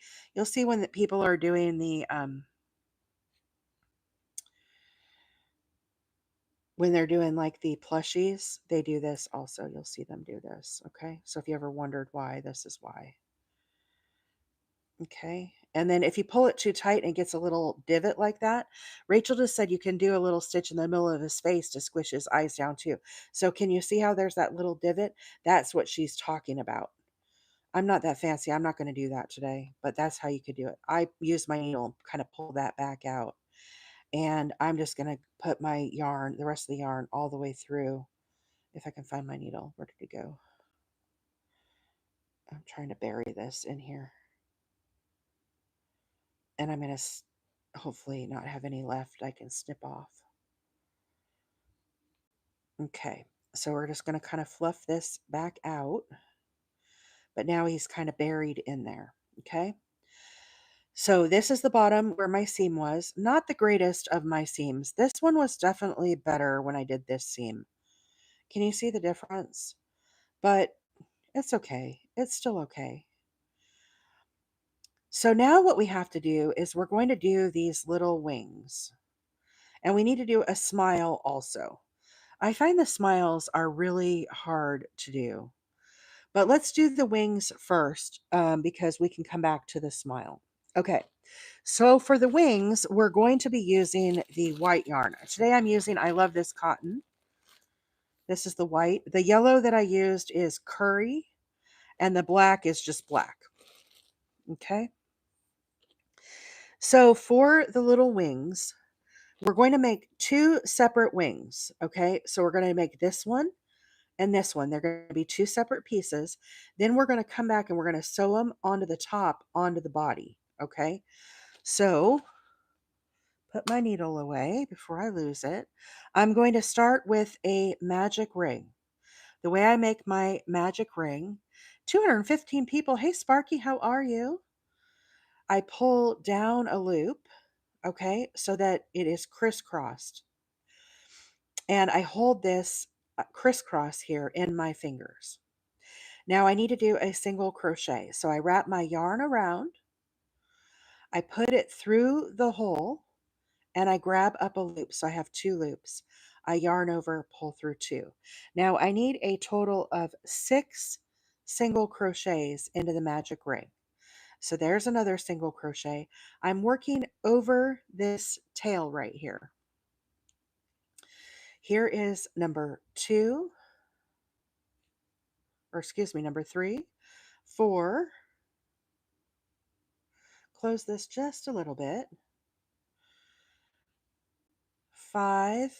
S1: when the people are doing the when they're doing like the plushies, they do this also. You'll see them do this. Okay, so if you ever wondered why, this is why. Okay, and then if you pull it too tight and it gets a little divot like that, Rachel just said you can do a little stitch in the middle of his face to squish his eyes down too. So can you see how there's that little divot? That's what she's talking about. I'm not that fancy. I'm not going to do that today, but that's how you could do it. I use my needle, kind of pull that back out. And I'm just going to put my yarn, the rest of the yarn, all the way through. If I can find my needle, where did it go? I'm trying to bury this in here. And I'm going to hopefully not have any left I can snip off. Okay, so we're just going to kind of fluff this back out. But now he's kind of buried in there. Okay. So this is the bottom where my seam was. Not the greatest of my seams. This one was definitely better when I did this seam. Can you see the difference? But it's okay. It's still okay. So now what we have to do is we're going to do these little wings. And we need to do a smile also. I find the smiles are really hard to do. But let's do the wings first because we can come back to the smile. Okay, so for the wings, we're going to be using the white yarn. Today I'm using, I love this cotton. This is the white. The yellow that I used is curry, and the black is just black. Okay, so for the little wings, we're going to make two separate wings. Okay, so we're going to make this one and this one. They're going to be two separate pieces. Then we're going to come back and we're going to sew them onto the top, onto the body. Okay, so put my needle away before I lose it. I'm going to start with a magic ring. The way I make my magic ring, 215 people. Hey, Sparky, how are you? I pull down a loop, okay, so that it is crisscrossed. And I hold this crisscross here in my fingers. Now I need to do a single crochet. So I wrap my yarn around, I put it through the hole, and I grab up a loop. So I have two loops. I yarn over, pull through two. Now I need a total of 6 single crochets into the magic ring. So there's another single crochet. I'm working over this tail right here. Here is number 2, or excuse me, number 3, 4. Close this just a little bit. 5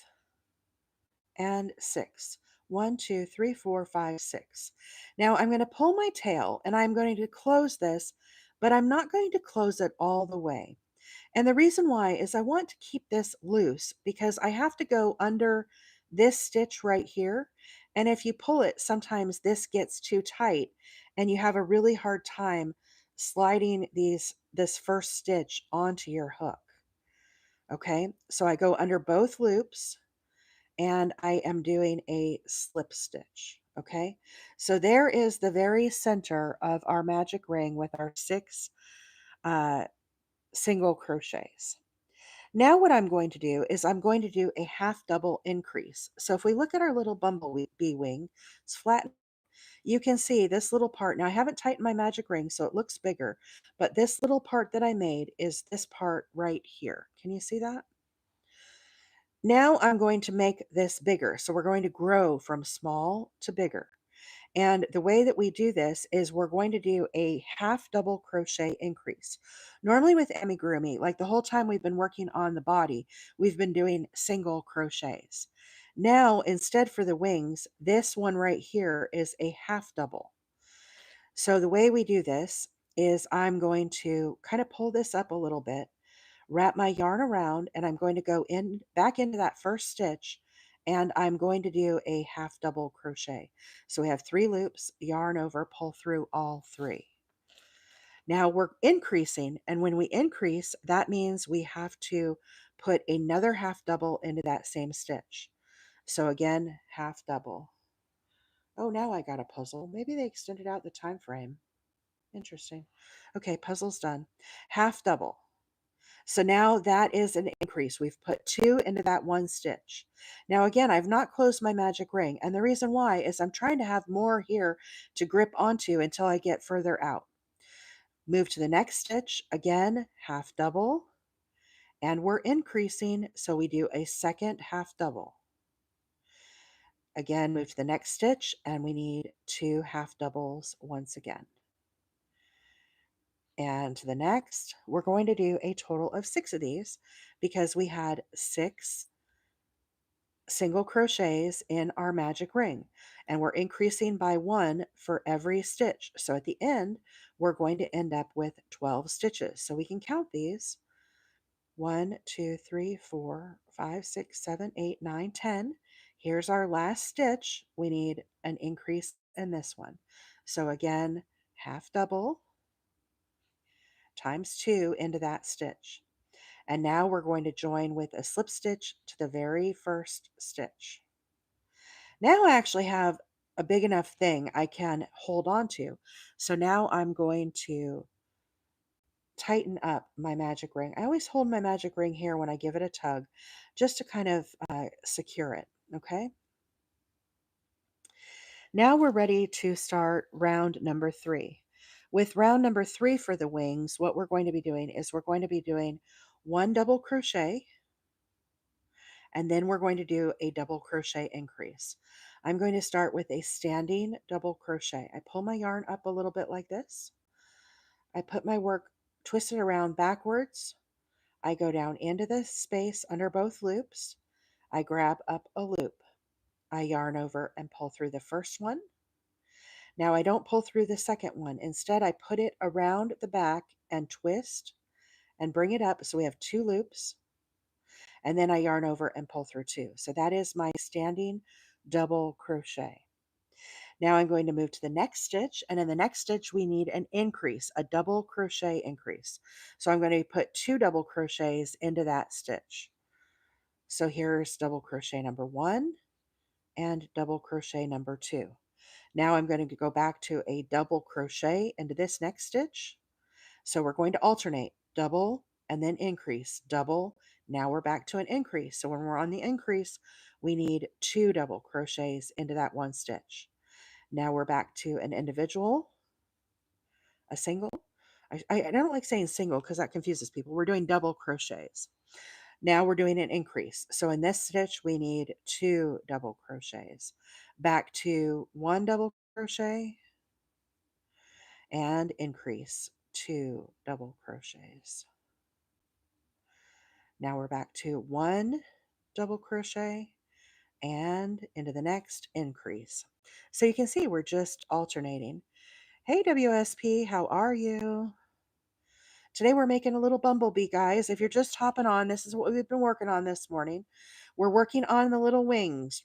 S1: and 6. 1, 2, 3, 4, 5, 6. Now I'm going to pull my tail and I'm going to close this, but I'm not going to close it all the way. And the reason why is I want to keep this loose because I have to go under this stitch right here. And if you pull it, sometimes this gets too tight and you have a really hard time sliding this first stitch onto your hook. Okay, so I go under both loops and I am doing a slip stitch. Okay, so there is the very center of our magic ring with our 6 uh, single crochets. Now what I'm going to do is I'm going to do a half double increase. So if we look at our little bumblebee wing, it's flat. You can see this little part. Now I haven't tightened my magic ring, so it looks bigger, but this little part that I made is this part right here. Can you see that? Now I'm going to make this bigger. So we're going to grow from small to bigger. And the way that we do this is we're going to do a half double crochet increase. Normally with amigurumi, like the whole time we've been working on the body, we've been doing single crochets. Now, instead for the wings, this one right here is a half double. So the way we do this is I'm going to kind of pull this up a little bit, wrap my yarn around, and I'm going to go in back into that first stitch, and I'm going to do a half double crochet. So we have 3 loops, yarn over, pull through all 3. Now we're increasing, and when we increase, that means we have to put another half double into that same stitch. So again, half double. Oh, now I got a puzzle. Maybe they extended out the time frame. Interesting. Okay, puzzle's done. Half double. So now that is an increase. We've put 2 into that one stitch. Now again, I've not closed my magic ring, and the reason why is I'm trying to have more here to grip onto until I get further out. Move to the next stitch, again, half double, and we're increasing, so we do a second half double. Again, move to the next stitch, and we need 2 half doubles once again. And to the next, we're going to do a total of 6 of these because we had 6 single crochets in our magic ring, and we're increasing by 1 for every stitch. So at the end, we're going to end up with 12 stitches. So we can count these: 1, 2, 3, 4, 5, 6, 7, 8, 9, 10. Here's our last stitch. We need an increase in this one. So again, half double times 2 into that stitch. And now we're going to join with a slip stitch to the very first stitch. Now I actually have a big enough thing I can hold on to. So now I'm going to tighten up my magic ring. I always hold my magic ring here when I give it a tug just to kind of secure it. Okay. Now we're ready to start round number 3. With round number 3 for the wings, what we're going to be doing is we're going to be doing 1 double crochet, and then we're going to do a double crochet increase. I'm going to start with a standing double crochet. I pull my yarn up a little bit like this. I put my work twisted around backwards. I go down into the space under both loops. I grab up a loop. I yarn over and pull through the first one. Now I don't pull through the second one. Instead, I put it around the back and twist and bring it up so we have 2 loops, and then I yarn over and pull through 2. So that is my standing double crochet. Now I'm going to move to the next stitch, and in the next stitch we need an increase, a double crochet increase. So I'm going to put 2 double crochets into that stitch. So here's double crochet number 1 and double crochet number 2. Now I'm going to go back to a double crochet into this next stitch. So we're going to alternate double and then increase, double. Now we're back to an increase. So when we're on the increase, we need 2 double crochets into that one stitch. Now we're back to an individual, a single. I don't like saying single because that confuses people. We're doing double crochets. Now we're doing an increase. So in this stitch, we need 2 double crochets. Back to 1 double crochet and increase, 2 double crochets. Now we're back to 1 double crochet and into the next increase. So you can see we're just alternating. Hey WSP, how are you? Today we're making a little bumblebee, guys. If you're just hopping on, this is what we've been working on this morning. We're working on the little wings.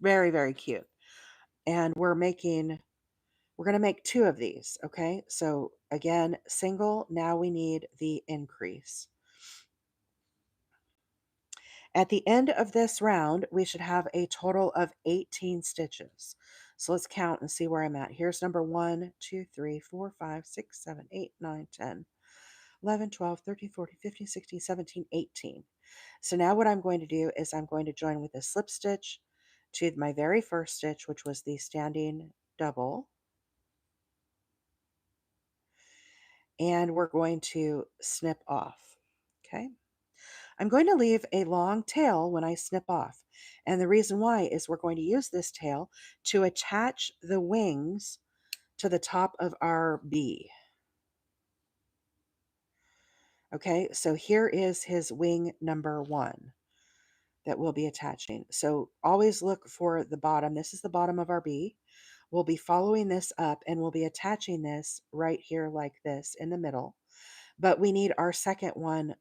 S1: Very, very cute. And we're going to make 2 of these, okay? So again, single, now we need the increase. At the end of this round, we should have a total of 18 stitches. So let's count and see where I'm at. Here's number 1, 2, 3, 4, 5, 6, 7, 8, 9, 10, 11, 12, 13, 14, 15, 16, 17, 18. So now what I'm going to do is I'm going to join with a slip stitch to my very first stitch, which was the standing double. And we're going to snip off, okay? I'm going to leave a long tail when I snip off. And the reason why is we're going to use this tail to attach the wings to the top of our bee. Okay, so here is his wing number 1 that we'll be attaching. So always look for the bottom. This is the bottom of our bee. We'll be following this up and we'll be attaching this right here like this in the middle. But we need our second one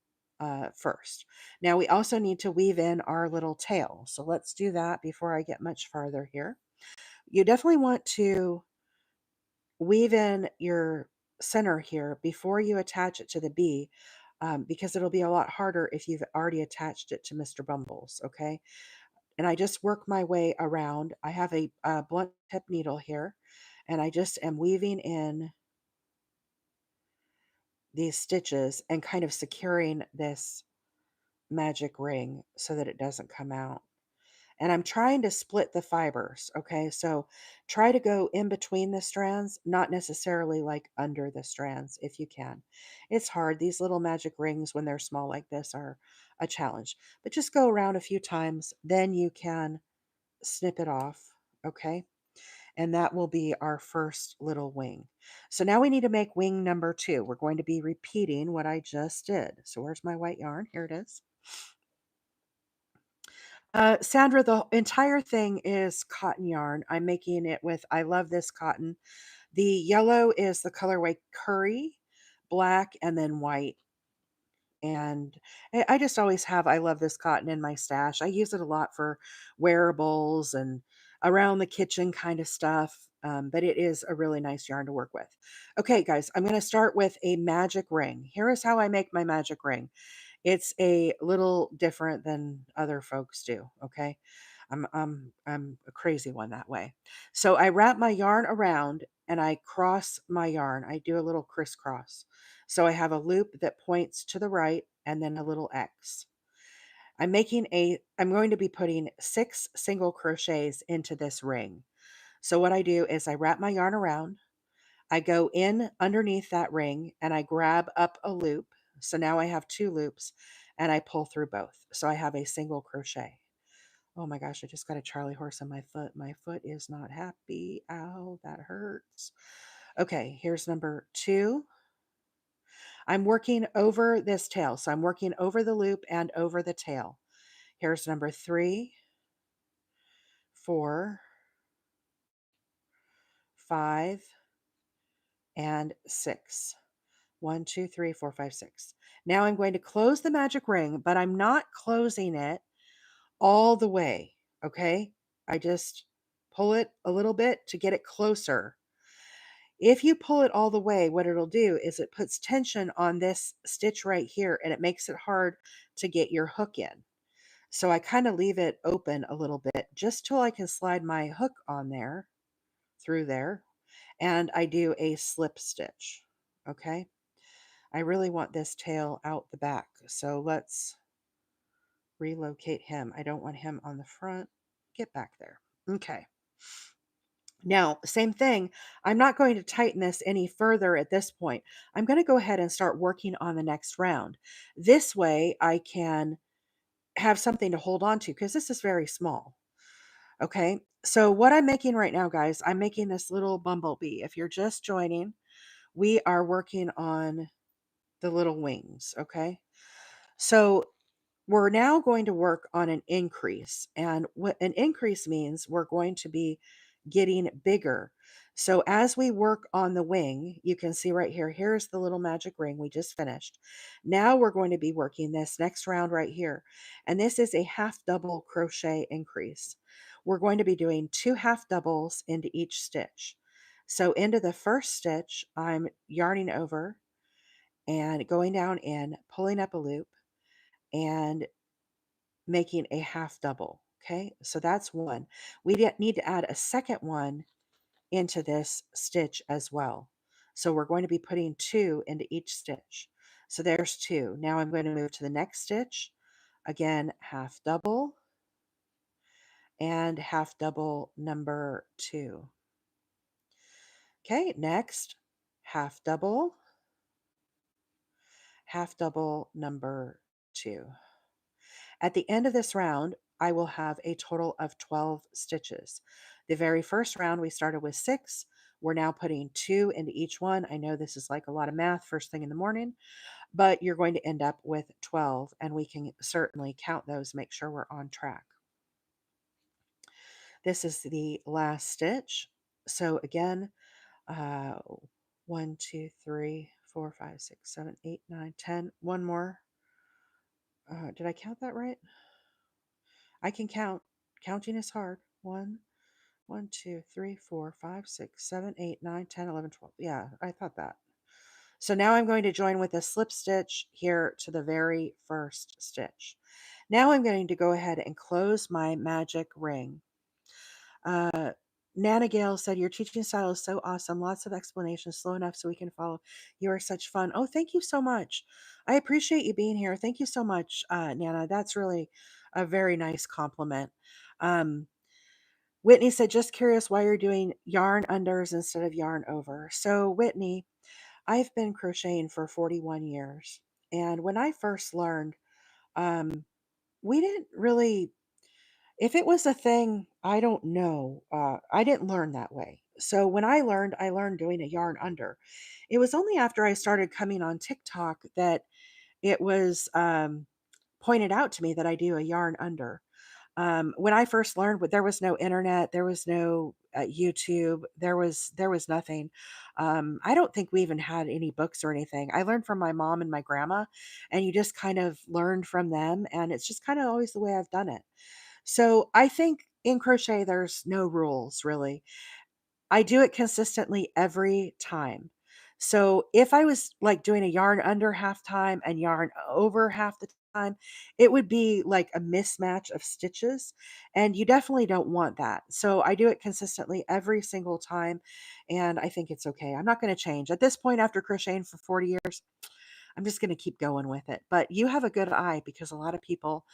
S1: first. Now we also need to weave in our little tail. So let's do that before I get much farther here. You definitely want to weave in your center here before you attach it to the bee, because it'll be a lot harder if you've already attached it to Mr. Bumbles, okay? And I just work my way around. I have a blunt tip needle here, and I just am weaving in these stitches and kind of securing this magic ring so that it doesn't come out. And I'm trying to split the fibers, okay? So try to go in between the strands, not necessarily like under the strands if you can. It's hard. These little magic rings, when they're small like this, are a challenge. But just go around a few times, then you can snip it off, okay? And that will be our first little wing. So now we need to make wing number 2. We're going to be repeating what I just did. So where's my white yarn? Here it is. Sandra, the entire thing is cotton yarn. I'm making it with, I love this cotton. The yellow is the colorway curry, black, and then white. And I just always have, I love this cotton in my stash. I use it a lot for wearables and around the kitchen kind of stuff. But it is a really nice yarn to work with. Okay, guys, I'm going to start with a magic ring. Here is how I make my magic ring. It's a little different than other folks do, okay? I'm a crazy one that way. So I wrap my yarn around and I cross my yarn. I do a little crisscross. So I have a loop that points to the right and then a little X. I'm going to be putting 6 single crochets into this ring. So what I do is I wrap my yarn around, I go in underneath that ring and I grab up a loop. So now I have 2 loops and I pull through both. So I have a single crochet. Oh my gosh, I just got a Charlie horse on my foot. My foot is not happy. Ow, that hurts. Okay, here's number 2. I'm working over this tail. So I'm working over the loop and over the tail. Here's number 3, 4, 5, and 6. 1, 2, 3, 4, 5, 6. Now I'm going to close the magic ring, but I'm not closing it all the way. Okay. I just pull it a little bit to get it closer. If you pull it all the way, what it'll do is it puts tension on this stitch right here and it makes it hard to get your hook in. So I kind of leave it open a little bit just till I can slide my hook on there through there. And I do a slip stitch. Okay. I really want this tail out the back. So let's relocate him. I don't want him on the front. Get back there. Okay. Now, same thing. I'm not going to tighten this any further at this point. I'm going to go ahead and start working on the next round. This way I can have something to hold on to because this is very small. Okay. So what I'm making right now, guys, I'm making this little bumblebee. If you're just joining, we are working on the little wings. Okay. So we're now going to work on an increase. And what an increase means, we're going to be getting bigger. So as we work on the wing, you can see right here, here's the little magic ring we just finished. Now we're going to be working this next round right here. And this is a half double crochet increase. We're going to be doing 2 half doubles into each stitch. So into the first stitch, I'm yarning over and going down in, pulling up a loop, and making a half double. Okay, so that's one. We need to add a second one into this stitch as well. So we're going to be putting 2 into each stitch. So there's 2. Now I'm going to move to the next stitch. Again, half double and half double number 2. Okay, next, half double number 2. At the end of this round, I will have a total of 12 stitches. The very first round, we started with 6. We're now putting 2 into each one. I know this is like a lot of math first thing in the morning, but you're going to end up with 12, and we can certainly count those, make sure we're on track. This is the last stitch. So again, 1, 2, 3, 4, 5, 6, 7, 8, 9, 10. One more. Did I count that right? I can count. Counting is hard. 1, 1, 2, 3, 4, 5, 6, 7, 8, 9, 10, 11, 12. Yeah, I thought that. So now I'm going to join with a slip stitch here to the very first stitch. Now I'm going to go ahead and close my magic ring. Nana Gale said, your teaching style is so awesome. Lots of explanations, slow enough so we can follow. You are such fun. Oh, thank you so much. I appreciate you being here. Thank you so much, Nana. That's really a very nice compliment. Um, Whitney said, just curious why you're doing yarn unders instead of yarn over. So, Whitney, I've been crocheting for 41 years. And when I first learned, um, we didn't really, if it was a thing, I don't know. I didn't learn that way. So when I learned doing a yarn under. It was only after I started coming on TikTok that it was pointed out to me that I do a yarn under. When I first learned, there was no internet, there was no YouTube, there was nothing. I don't think we even had any books or anything. I learned from my mom and my grandma, and you just kind of learned from them, and it's just kind of always the way I've done it. So I think in crochet, there's no rules really. I do it consistently every time. So if I was like doing a yarn under half time and yarn over half the time, it would be like a mismatch of stitches. And you definitely don't want that. So I do it consistently every single time. And I think it's okay. I'm not going to change. At this point, after crocheting for 40 years, I'm just going to keep going with it. But you have a good eye because a lot of people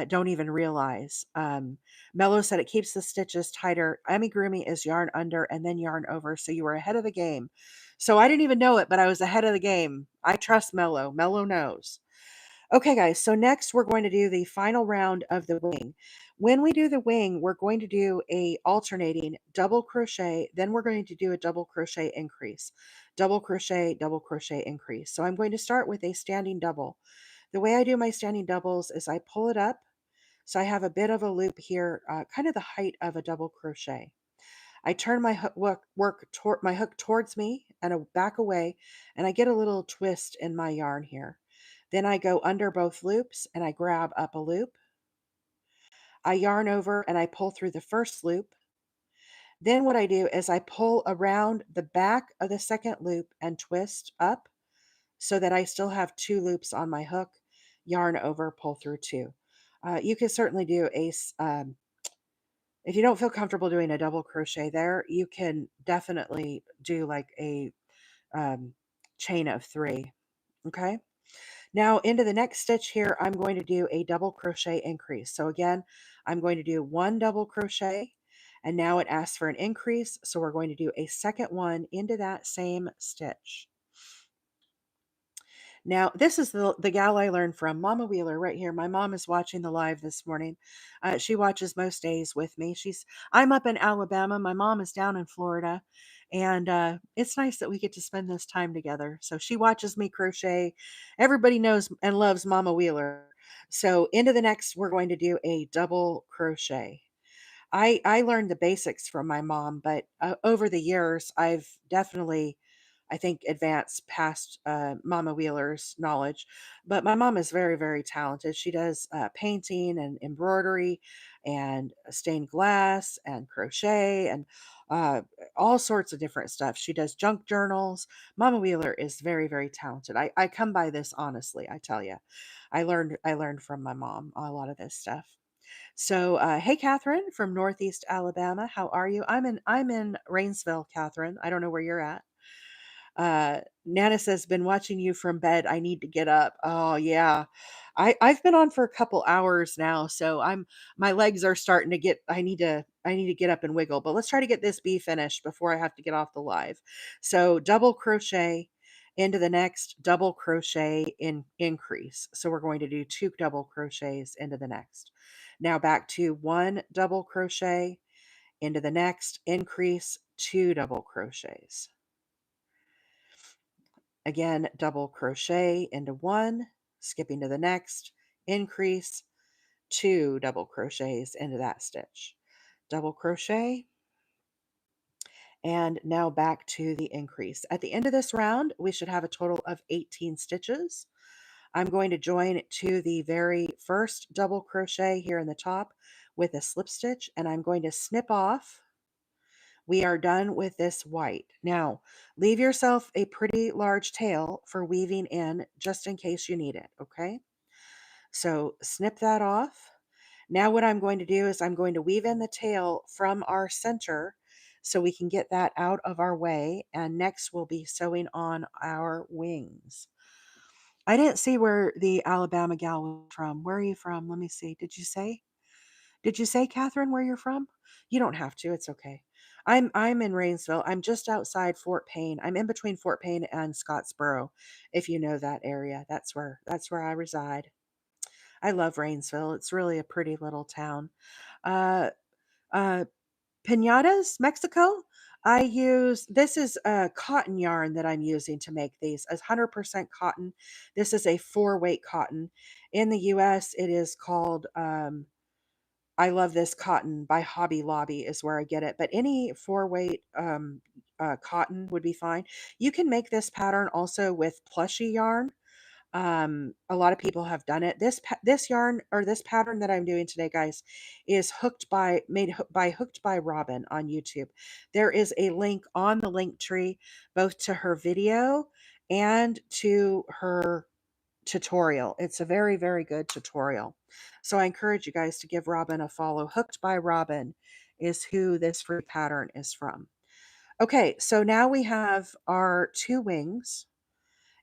S1: don't even realize. Mello said it keeps the stitches tighter. Amigurumi is yarn under and then yarn over. So you were ahead of the game. So I didn't even know it, but I was ahead of the game. I trust Mello. Mello knows. Okay, guys, so next we're going to do the final round of the wing. When we do the wing, we're going to do a alternating double crochet, then we're going to do a double crochet increase. Double crochet increase. So I'm going to start with a standing double. The way I do my standing doubles is I pull it up, so I have a bit of a loop here, kind of the height of a double crochet. I turn my my hook towards me and back away, and I get a little twist in my yarn here. Then I go under both loops and I grab up a loop. I yarn over and I pull through the first loop. Then what I do is I pull around the back of the second loop and twist up so that I still have two loops on my hook, yarn over, pull through two. You can certainly do if you don't feel comfortable doing a double crochet there, you can definitely do like a um, chain of three. Okay. Now into the next stitch here, I'm going to do a double crochet increase. So again, I'm going to do one double crochet and now it asks for an increase. So we're going to do a second one into that same stitch. Now, this is the gal I learned from, Mama Wheeler, right here. My mom is watching the live this morning. She watches most days with me. I'm up in Alabama. My mom is down in Florida, and it's nice that we get to spend this time together. So she watches me crochet. Everybody knows and loves Mama Wheeler. So into the next, we're going to do a double crochet. I learned the basics from my mom, but over the years, I've definitely, I think, advanced past Mama Wheeler's knowledge. But my mom is very, very talented. She does painting and embroidery and stained glass and crochet and uh, all sorts of different stuff. She does junk journals. Mama Wheeler is very, very talented. I come by this honestly. I tell you, I learned from my mom a lot of this stuff. So, hey, Catherine from Northeast Alabama, how are you? I'm in Rainsville, Catherine. I don't know where you're at. Nana says, been watching you from bed. I need to get up. Oh yeah. I've been on for a couple hours now, so my legs are starting to get I need to get up and wiggle. But let's try to get this bee finished before I have to get off the live. So double crochet into the next double crochet in increase. So we're going to do two double crochets into the next. Now back to one double crochet into the next increase, two double crochets. Again, double crochet into one, skipping to the next, increase, two double crochets into that stitch. Double crochet, and now back to the increase. At the end of this round, we should have a total of 18 stitches. I'm going to join to the very first double crochet here in the top with a slip stitch, and I'm going to snip off. We are done with this white. Now, leave yourself a pretty large tail for weaving in just in case you need it, okay? So snip that off. Now what I'm going to do is I'm going to weave in the tail from our center so we can get that out of our way. And next we'll be sewing on our wings. I didn't see where the Alabama gal was from. Where are you from? Let me see. Did you say? Did you say, Catherine, where you're from? You don't have to. It's okay. I'm in Rainsville. I'm just outside Fort Payne. I'm in between Fort Payne and Scottsboro, if you know that area. That's where I reside. I love Rainsville. It's really a pretty little town. Uh, uh, Pinatas, Mexico. I use this is a cotton yarn that I'm using to make these. As 100% cotton. This is a 4-weight cotton. In the U.S., it is called. I love this cotton by Hobby Lobby is where I get it. But any 4-weight cotton would be fine. You can make this pattern also with plushy yarn. A lot of people have done it. This yarn or this pattern that I'm doing today, guys, is by Hooked by Robin on YouTube. There is a link on the link tree both to her video and to her tutorial. It's a very, very good tutorial. So I encourage you guys to give Robin a follow. Hooked by Robin is who this free pattern is from. Okay, so now we have our two wings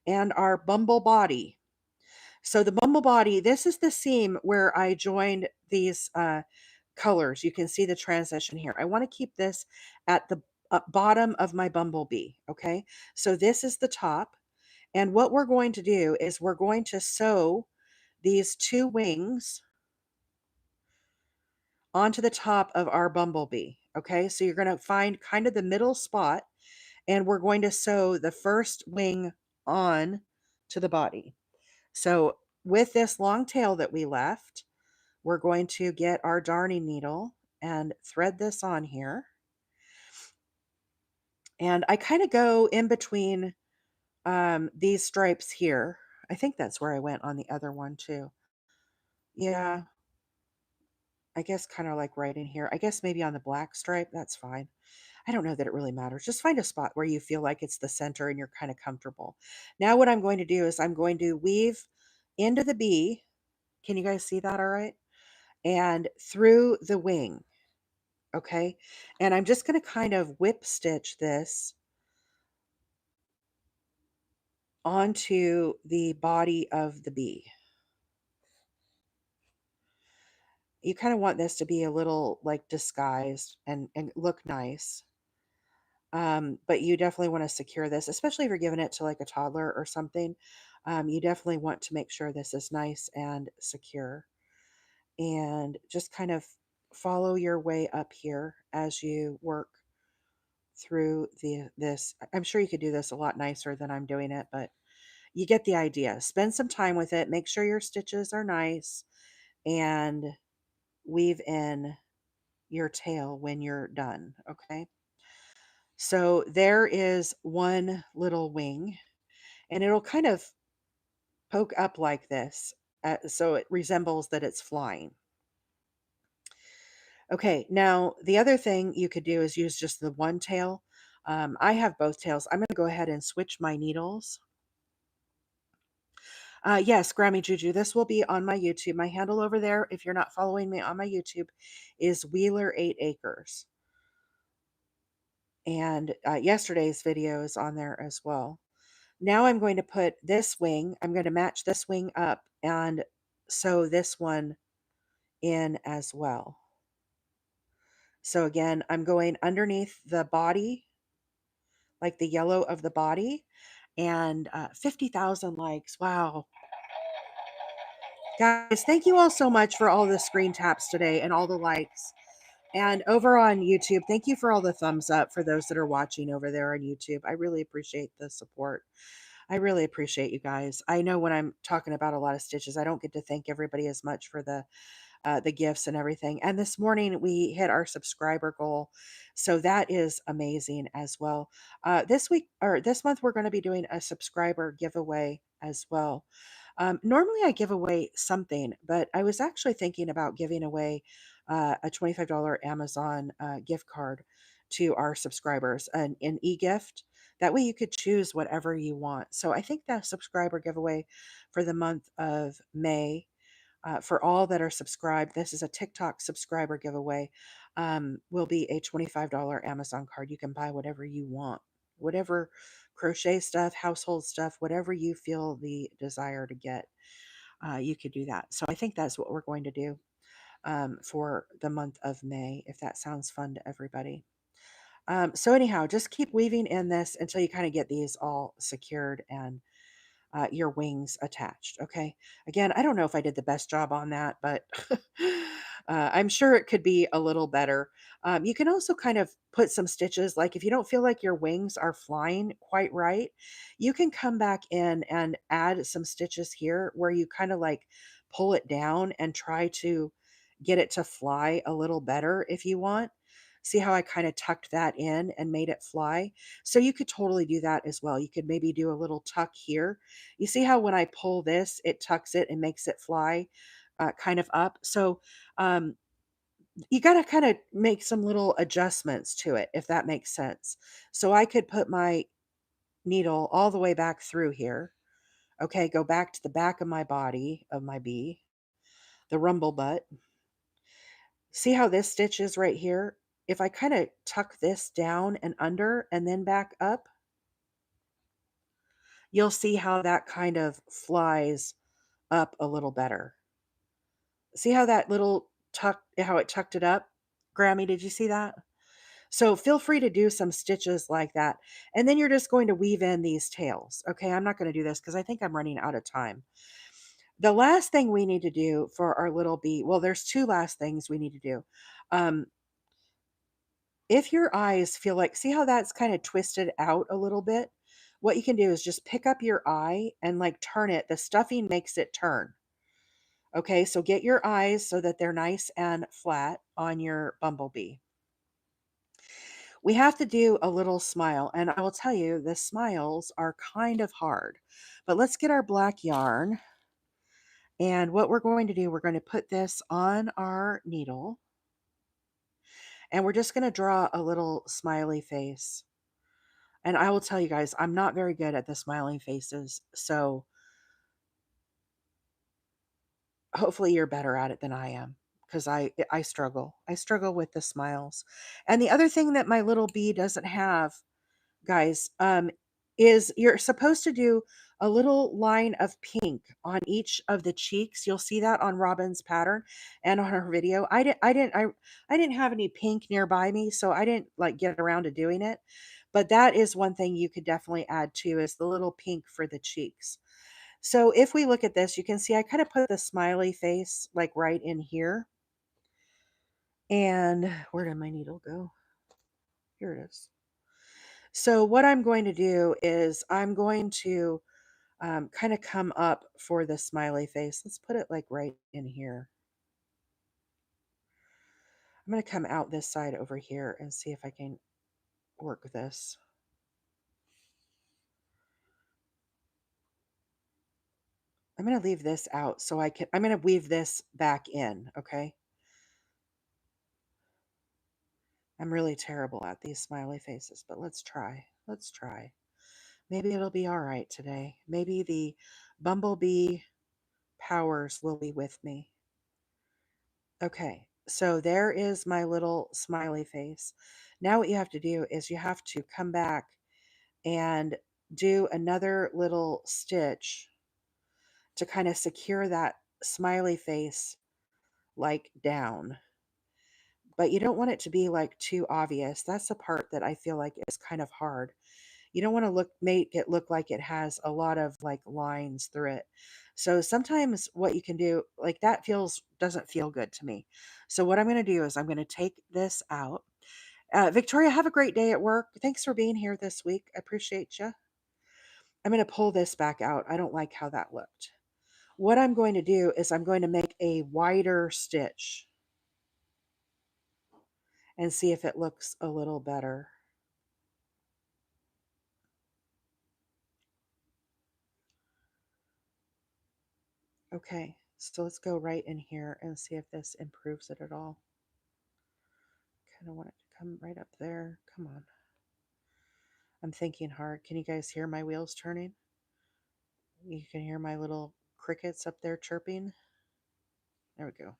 S1: and our bumble body. So the bumble body, this is the seam where I joined these colors. You can see the transition here. I want to keep this at the bottom of my bumblebee. Okay. So this is the top. And what we're going to do is we're going to sew these two wings onto the top of our bumblebee. Okay. So you're going to find kind of the middle spot, and we're going to sew the first wing on to the body. So with this long tail that we left, we're going to get our darning needle and thread this on here. And I kind of go in between these stripes here. I think that's where I went on the other one too. Yeah, I guess kind of like right in here. I guess maybe on the black stripe, that's fine. I don't know that it really matters. Just find a spot where you feel like it's the center and you're kind of comfortable. Now what I'm going to do is I'm going to weave into the bee. Can you guys see that all right? And through the wing, okay? And I'm just going to kind of whip stitch this onto the body of the bee. You kind of want this to be a little like disguised and look nice. But you definitely want to secure this, especially if you're giving it to like a toddler or something. You definitely want to make sure this is nice and secure. And just kind of follow your way up here as you work through this. I'm sure you could do this a lot nicer than I'm doing it, but you get the idea. Spend some time with it. Make sure your stitches are nice, and weave in your tail when you're done. Okay. So there is one little wing, and it'll kind of poke up like this. So it resembles that it's flying. Okay, now the other thing you could do is use just the one tail. I have both tails. I'm going to go ahead and switch my needles. Yes, Grammy Juju, this will be on my YouTube. My handle over there, if you're not following me on my YouTube, is Wheeler 8 Acres. And yesterday's video is on there as well. Now I'm going to put this wing, I'm going to match this wing up and sew this one in as well. So again, I'm going underneath the body, like the yellow of the body, and 50,000 likes. Wow. Guys, thank you all so much for all the screen taps today and all the likes. And over on YouTube, thank you for all the thumbs up for those that are watching over there on YouTube. I really appreciate the support. I really appreciate you guys. I know when I'm talking about a lot of stitches, I don't get to thank everybody as much for the gifts and everything. And this morning we hit our subscriber goal, so that is amazing as well. This week or this month, we're going to be doing a subscriber giveaway as well. Normally I give away something, but I was actually thinking about giving away a $25 Amazon gift card to our subscribers, an e-gift. That way you could choose whatever you want. So I think that subscriber giveaway for the month of May, for all that are subscribed, this is a TikTok subscriber giveaway, will be a $25 Amazon card. You can buy whatever you want, whatever crochet stuff, household stuff, whatever you feel the desire to get, you could do that. So I think that's what we're going to do for the month of May, if that sounds fun to everybody. So anyhow, just keep weaving in this until you kind of get these all secured and your wings attached. Okay. Again, I don't know if I did the best job on that, but I'm sure it could be a little better. You can also kind of put some stitches, like if you don't feel like your wings are flying quite right, you can come back in and add some stitches here where you kind of like pull it down and try to get it to fly a little better if you want. See how I kind of tucked that in and made it fly? So you could totally do that as well. You could maybe do a little tuck here. You see how when I pull this, it tucks it and makes it fly kind of up. So um, you got to kind of make some little adjustments to it, if that makes sense. So I could put my needle all the way back through here. Okay, go back to the back of my body of my bee, the rumble butt. See how this stitch is right here? If I kind of tuck this down and under and then back up, you'll see how that kind of flies up a little better. See how that little how it tucked it up? Grammy, did you see that? So feel free to do some stitches like that. And then you're just going to weave in these tails. Okay, I'm not going to do this because I think I'm running out of time. The last thing we need to do for our little bee, well, there's two last things we need to do. Um, if your eyes feel like, see how that's kind of twisted out a little bit? What you can do is just pick up your eye and like turn it. The stuffing makes it turn. Okay, so get your eyes so that they're nice and flat on your bumblebee. We have to do a little smile, and I will tell you, the smiles are kind of hard. But let's get our black yarn, and what we're going to do, we're going to put this on our needle, and we're just going to draw a little smiley face. And I will tell you guys, I'm not very good at the smiling faces, so hopefully you're better at it than I am, because I struggle. I struggle with the smiles. And the other thing that my little bee doesn't have, guys, is you're supposed to do a little line of pink on each of the cheeks. You'll see that on Robin's pattern and on her video. I didn't have any pink nearby me, so I didn't like get around to doing it. But that is one thing you could definitely add to, is the little pink for the cheeks. So if we look at this, you can see I kind of put the smiley face like right in here. And where did my needle go? Here it is. So what I'm going to do is I'm going to kind of come up for the smiley face. Let's put it like right in here. I'm going to come out this side over here and see if I can work this. I'm going to leave this out so I'm going to weave this back in, okay? I'm really terrible at these smiley faces, but let's try. Let's try. Maybe it'll be all right today. Maybe the bumblebee powers will be with me. Okay, so there is my little smiley face. Now what you have to do is you have to come back and do another little stitch to kind of secure that smiley face like down. But you don't want it to be like too obvious. That's the part that I feel like is kind of hard. You don't want to make it look like it has a lot of like lines through it. So sometimes what you can do, like that doesn't feel good to me. So what I'm going to do is I'm going to take this out. Victoria, have a great day at work. Thanks for being here this week. I appreciate you. I'm going to pull this back out. I don't like how that looked. What I'm going to do is I'm going to make a wider stitch and see if it looks a little better. Okay, so let's go right in here and see if this improves it at all. Kind of want it to come right up there. Come on. I'm thinking hard. Can you guys hear my wheels turning? You can hear my little crickets up there chirping. There we go.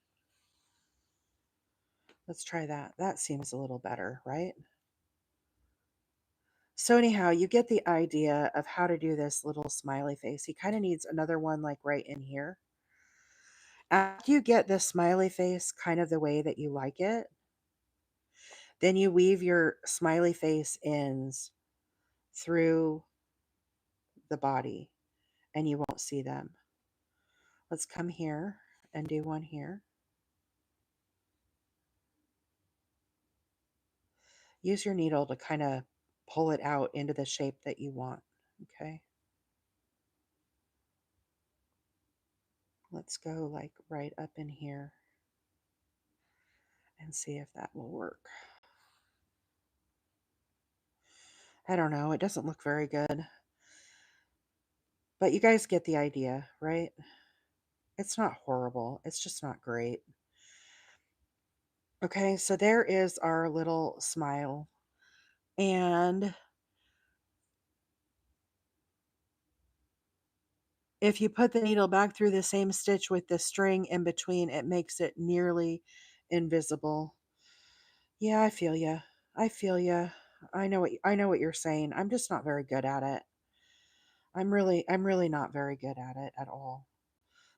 S1: Let's try that. That seems a little better, right? So anyhow, you get the idea of how to do this little smiley face. He kind of needs another one like right in here. After you get the smiley face kind of the way that you like it, then you weave your smiley face ends through the body and you won't see them. Let's come here and do one here. Use your needle to kind of pull it out into the shape that you want. Okay. Let's go like right up in here and see if that will work. I don't know. It doesn't look very good. But you guys get the idea, right? It's not horrible. It's just not great. Okay, so there is our little smile. And if you put the needle back through the same stitch with the string in between, it makes it nearly invisible. Yeah, I feel you. I feel you. I know what you're saying. I'm just not very good at it. I'm really not very good at it at all.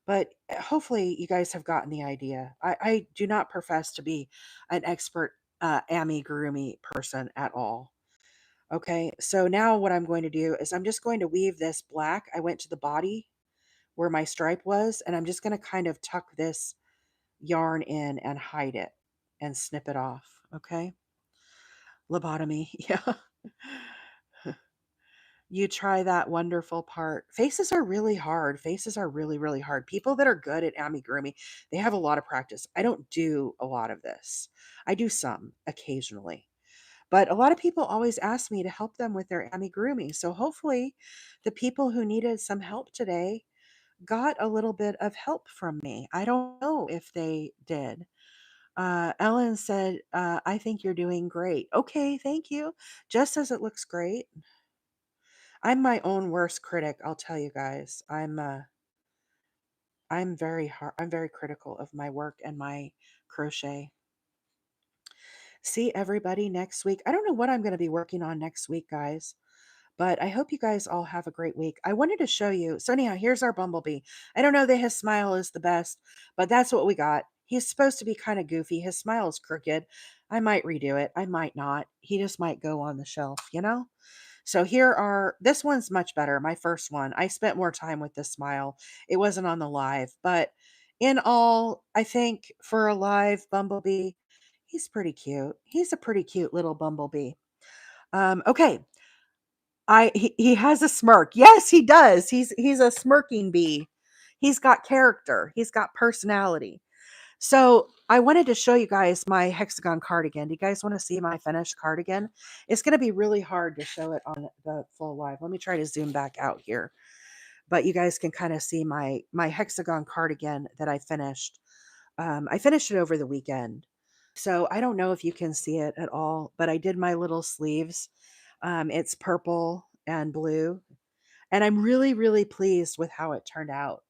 S1: But hopefully you guys have gotten the idea. I do not profess to be an expert amigurumi person at all. Okay, so now what I'm going to do is I'm just going to weave this black. I went to the body where my stripe was, and I'm just going to kind of tuck this yarn in and hide it and snip it off. Okay, lobotomy. Yeah. You try that wonderful part. Faces are really hard. Faces are really, really hard. People that are good at amigurumi, they have a lot of practice. I don't do a lot of this. I do some occasionally. But a lot of people always ask me to help them with their amigurumi. So hopefully the people who needed some help today got a little bit of help from me. I don't know if they did. Ellen said, I think you're doing great. Okay, thank you. Just as it looks great. I'm my own worst critic, I'll tell you guys. I'm very hard, I'm very critical of my work and my crochet. See everybody next week. I don't know what I'm going to be working on next week, guys, but I hope you guys all have a great week. I wanted to show you. So anyhow, here's our bumblebee. I don't know that his smile is the best, but that's what we got. He's supposed to be kind of goofy. His smile is crooked. I might redo it. I might not. He just might go on the shelf, you know? So here are, this one's much better. My first one. I spent more time with this smile. It wasn't on the live, but in all, I think for a live bumblebee, he's pretty cute. He's a pretty cute little bumblebee. Okay. He has a smirk. Yes, he does. He's a smirking bee. He's got character. He's got personality. So I wanted to show you guys my hexagon cardigan. Do you guys want to see my finished cardigan? It's going to be really hard to show it on the full live. Let me try to zoom back out here. But you guys can kind of see my hexagon cardigan that I finished. I finished it over the weekend. So I don't know if you can see it at all, but I did my little sleeves. It's purple and blue. And I'm really, really pleased with how it turned out.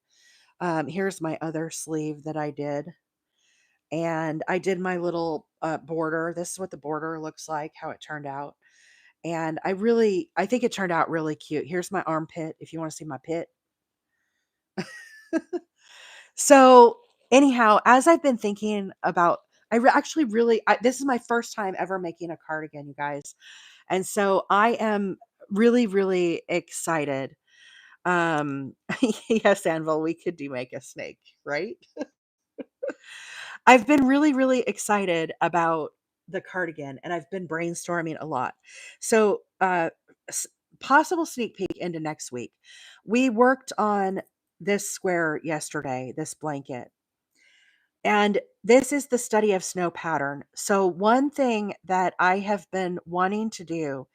S1: Here's my other sleeve that I did. And I did my little border. This is what the border looks like, how it turned out. And I think it turned out really cute. Here's my armpit if you want to see my pit. So, anyhow, as I've been thinking about, actually really, this is my first time ever making a cardigan, you guys. And so I am really, really excited. Yes, Anvil, we could do make a snake, right? I've been really, really excited about the cardigan and I've been brainstorming a lot. So, s- possible sneak peek into next week. We worked on this square yesterday, this blanket, and this is the study of snow pattern. So, one thing that I have been wanting to do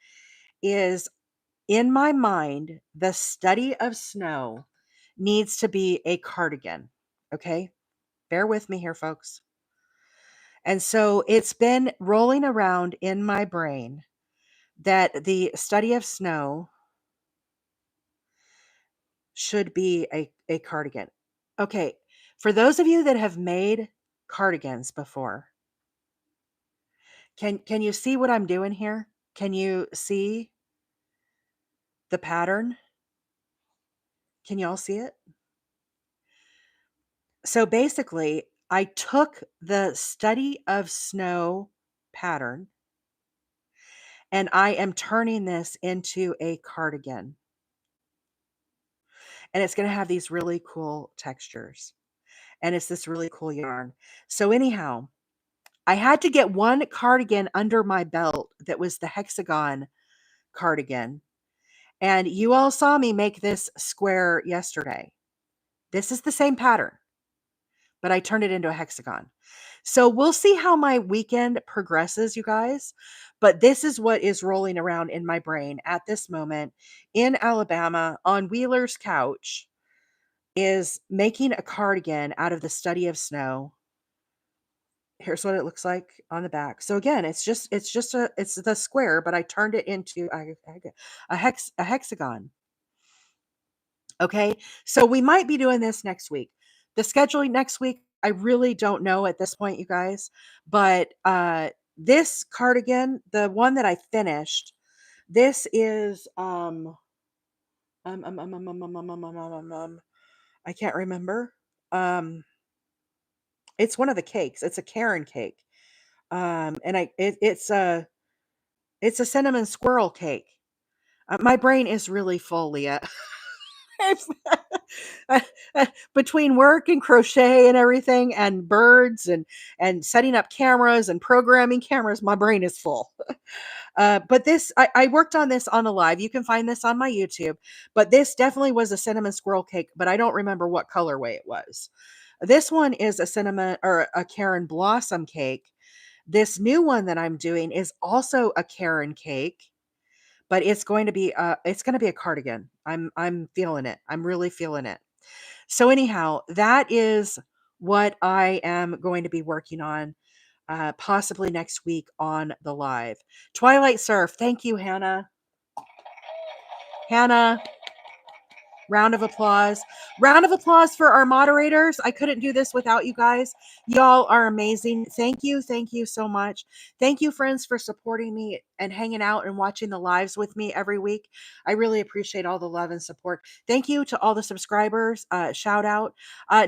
S1: is in my mind, the study of snow needs to be a cardigan. Okay. Bear with me here, folks. And so it's been rolling around in my brain that the study of snow should be a cardigan. Okay. For those of you that have made cardigans before, can you see what I'm doing here? Can you see the pattern? Can you all see it? So basically, I took the study of snow pattern and I am turning this into a cardigan. And it's going to have these really cool textures. And it's this really cool yarn. So anyhow, I had to get one cardigan under my belt that was the hexagon cardigan. And you all saw me make this square yesterday. This is the same pattern, but I turned it into a hexagon. So we'll see how my weekend progresses, you guys. But this is what is rolling around in my brain at this moment in Alabama on Wheeler's couch is making a cardigan out of the study of snow. Here's what it looks like on the back. So again, it's the square, but I turned it into a hexagon. Okay. So we might be doing this next week. The scheduling next week, I really don't know at this point, you guys. But this cardigan, the one that I finished, this is I can't remember. Um, it's one of the cakes. It's a Karen cake. And it's a cinnamon squirrel cake. My brain is really full, Leah. It's between work and crochet and everything and birds and setting up cameras and programming cameras, my brain is full. But I worked on this on the live. You can find this on my YouTube. But this definitely was a cinnamon squirrel cake, but I don't remember what colorway it was. This one is a cinnamon or a Karen blossom cake. This new one that I'm doing is also a Karen cake, but it's going to be a cardigan. I'm feeling it. I'm really feeling it. So anyhow, that is what I am going to be working on possibly next week on the live. Twilight Surf. Thank you, Hannah. Hannah, round of applause. Round of applause for our moderators. I couldn't do this without you guys. Y'all are amazing. Thank you. Thank you so much. Thank you, friends, for supporting me and hanging out and watching the lives with me every week. I really appreciate all the love and support. Thank you to all the subscribers. Shout out.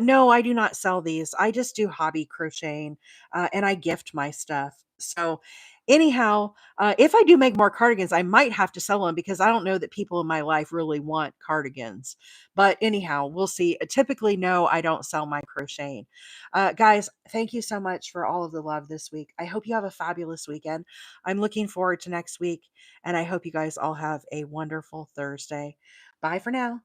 S1: No, I do not sell these. I just do hobby crocheting and I gift my stuff. So, anyhow, if I do make more cardigans, I might have to sell them because I don't know that people in my life really want cardigans. But anyhow, we'll see. Typically, no, I don't sell my crocheting. Guys, thank you so much for all of the love this week. I hope you have a fabulous weekend. I'm looking forward to next week, and I hope you guys all have a wonderful Thursday. Bye for now.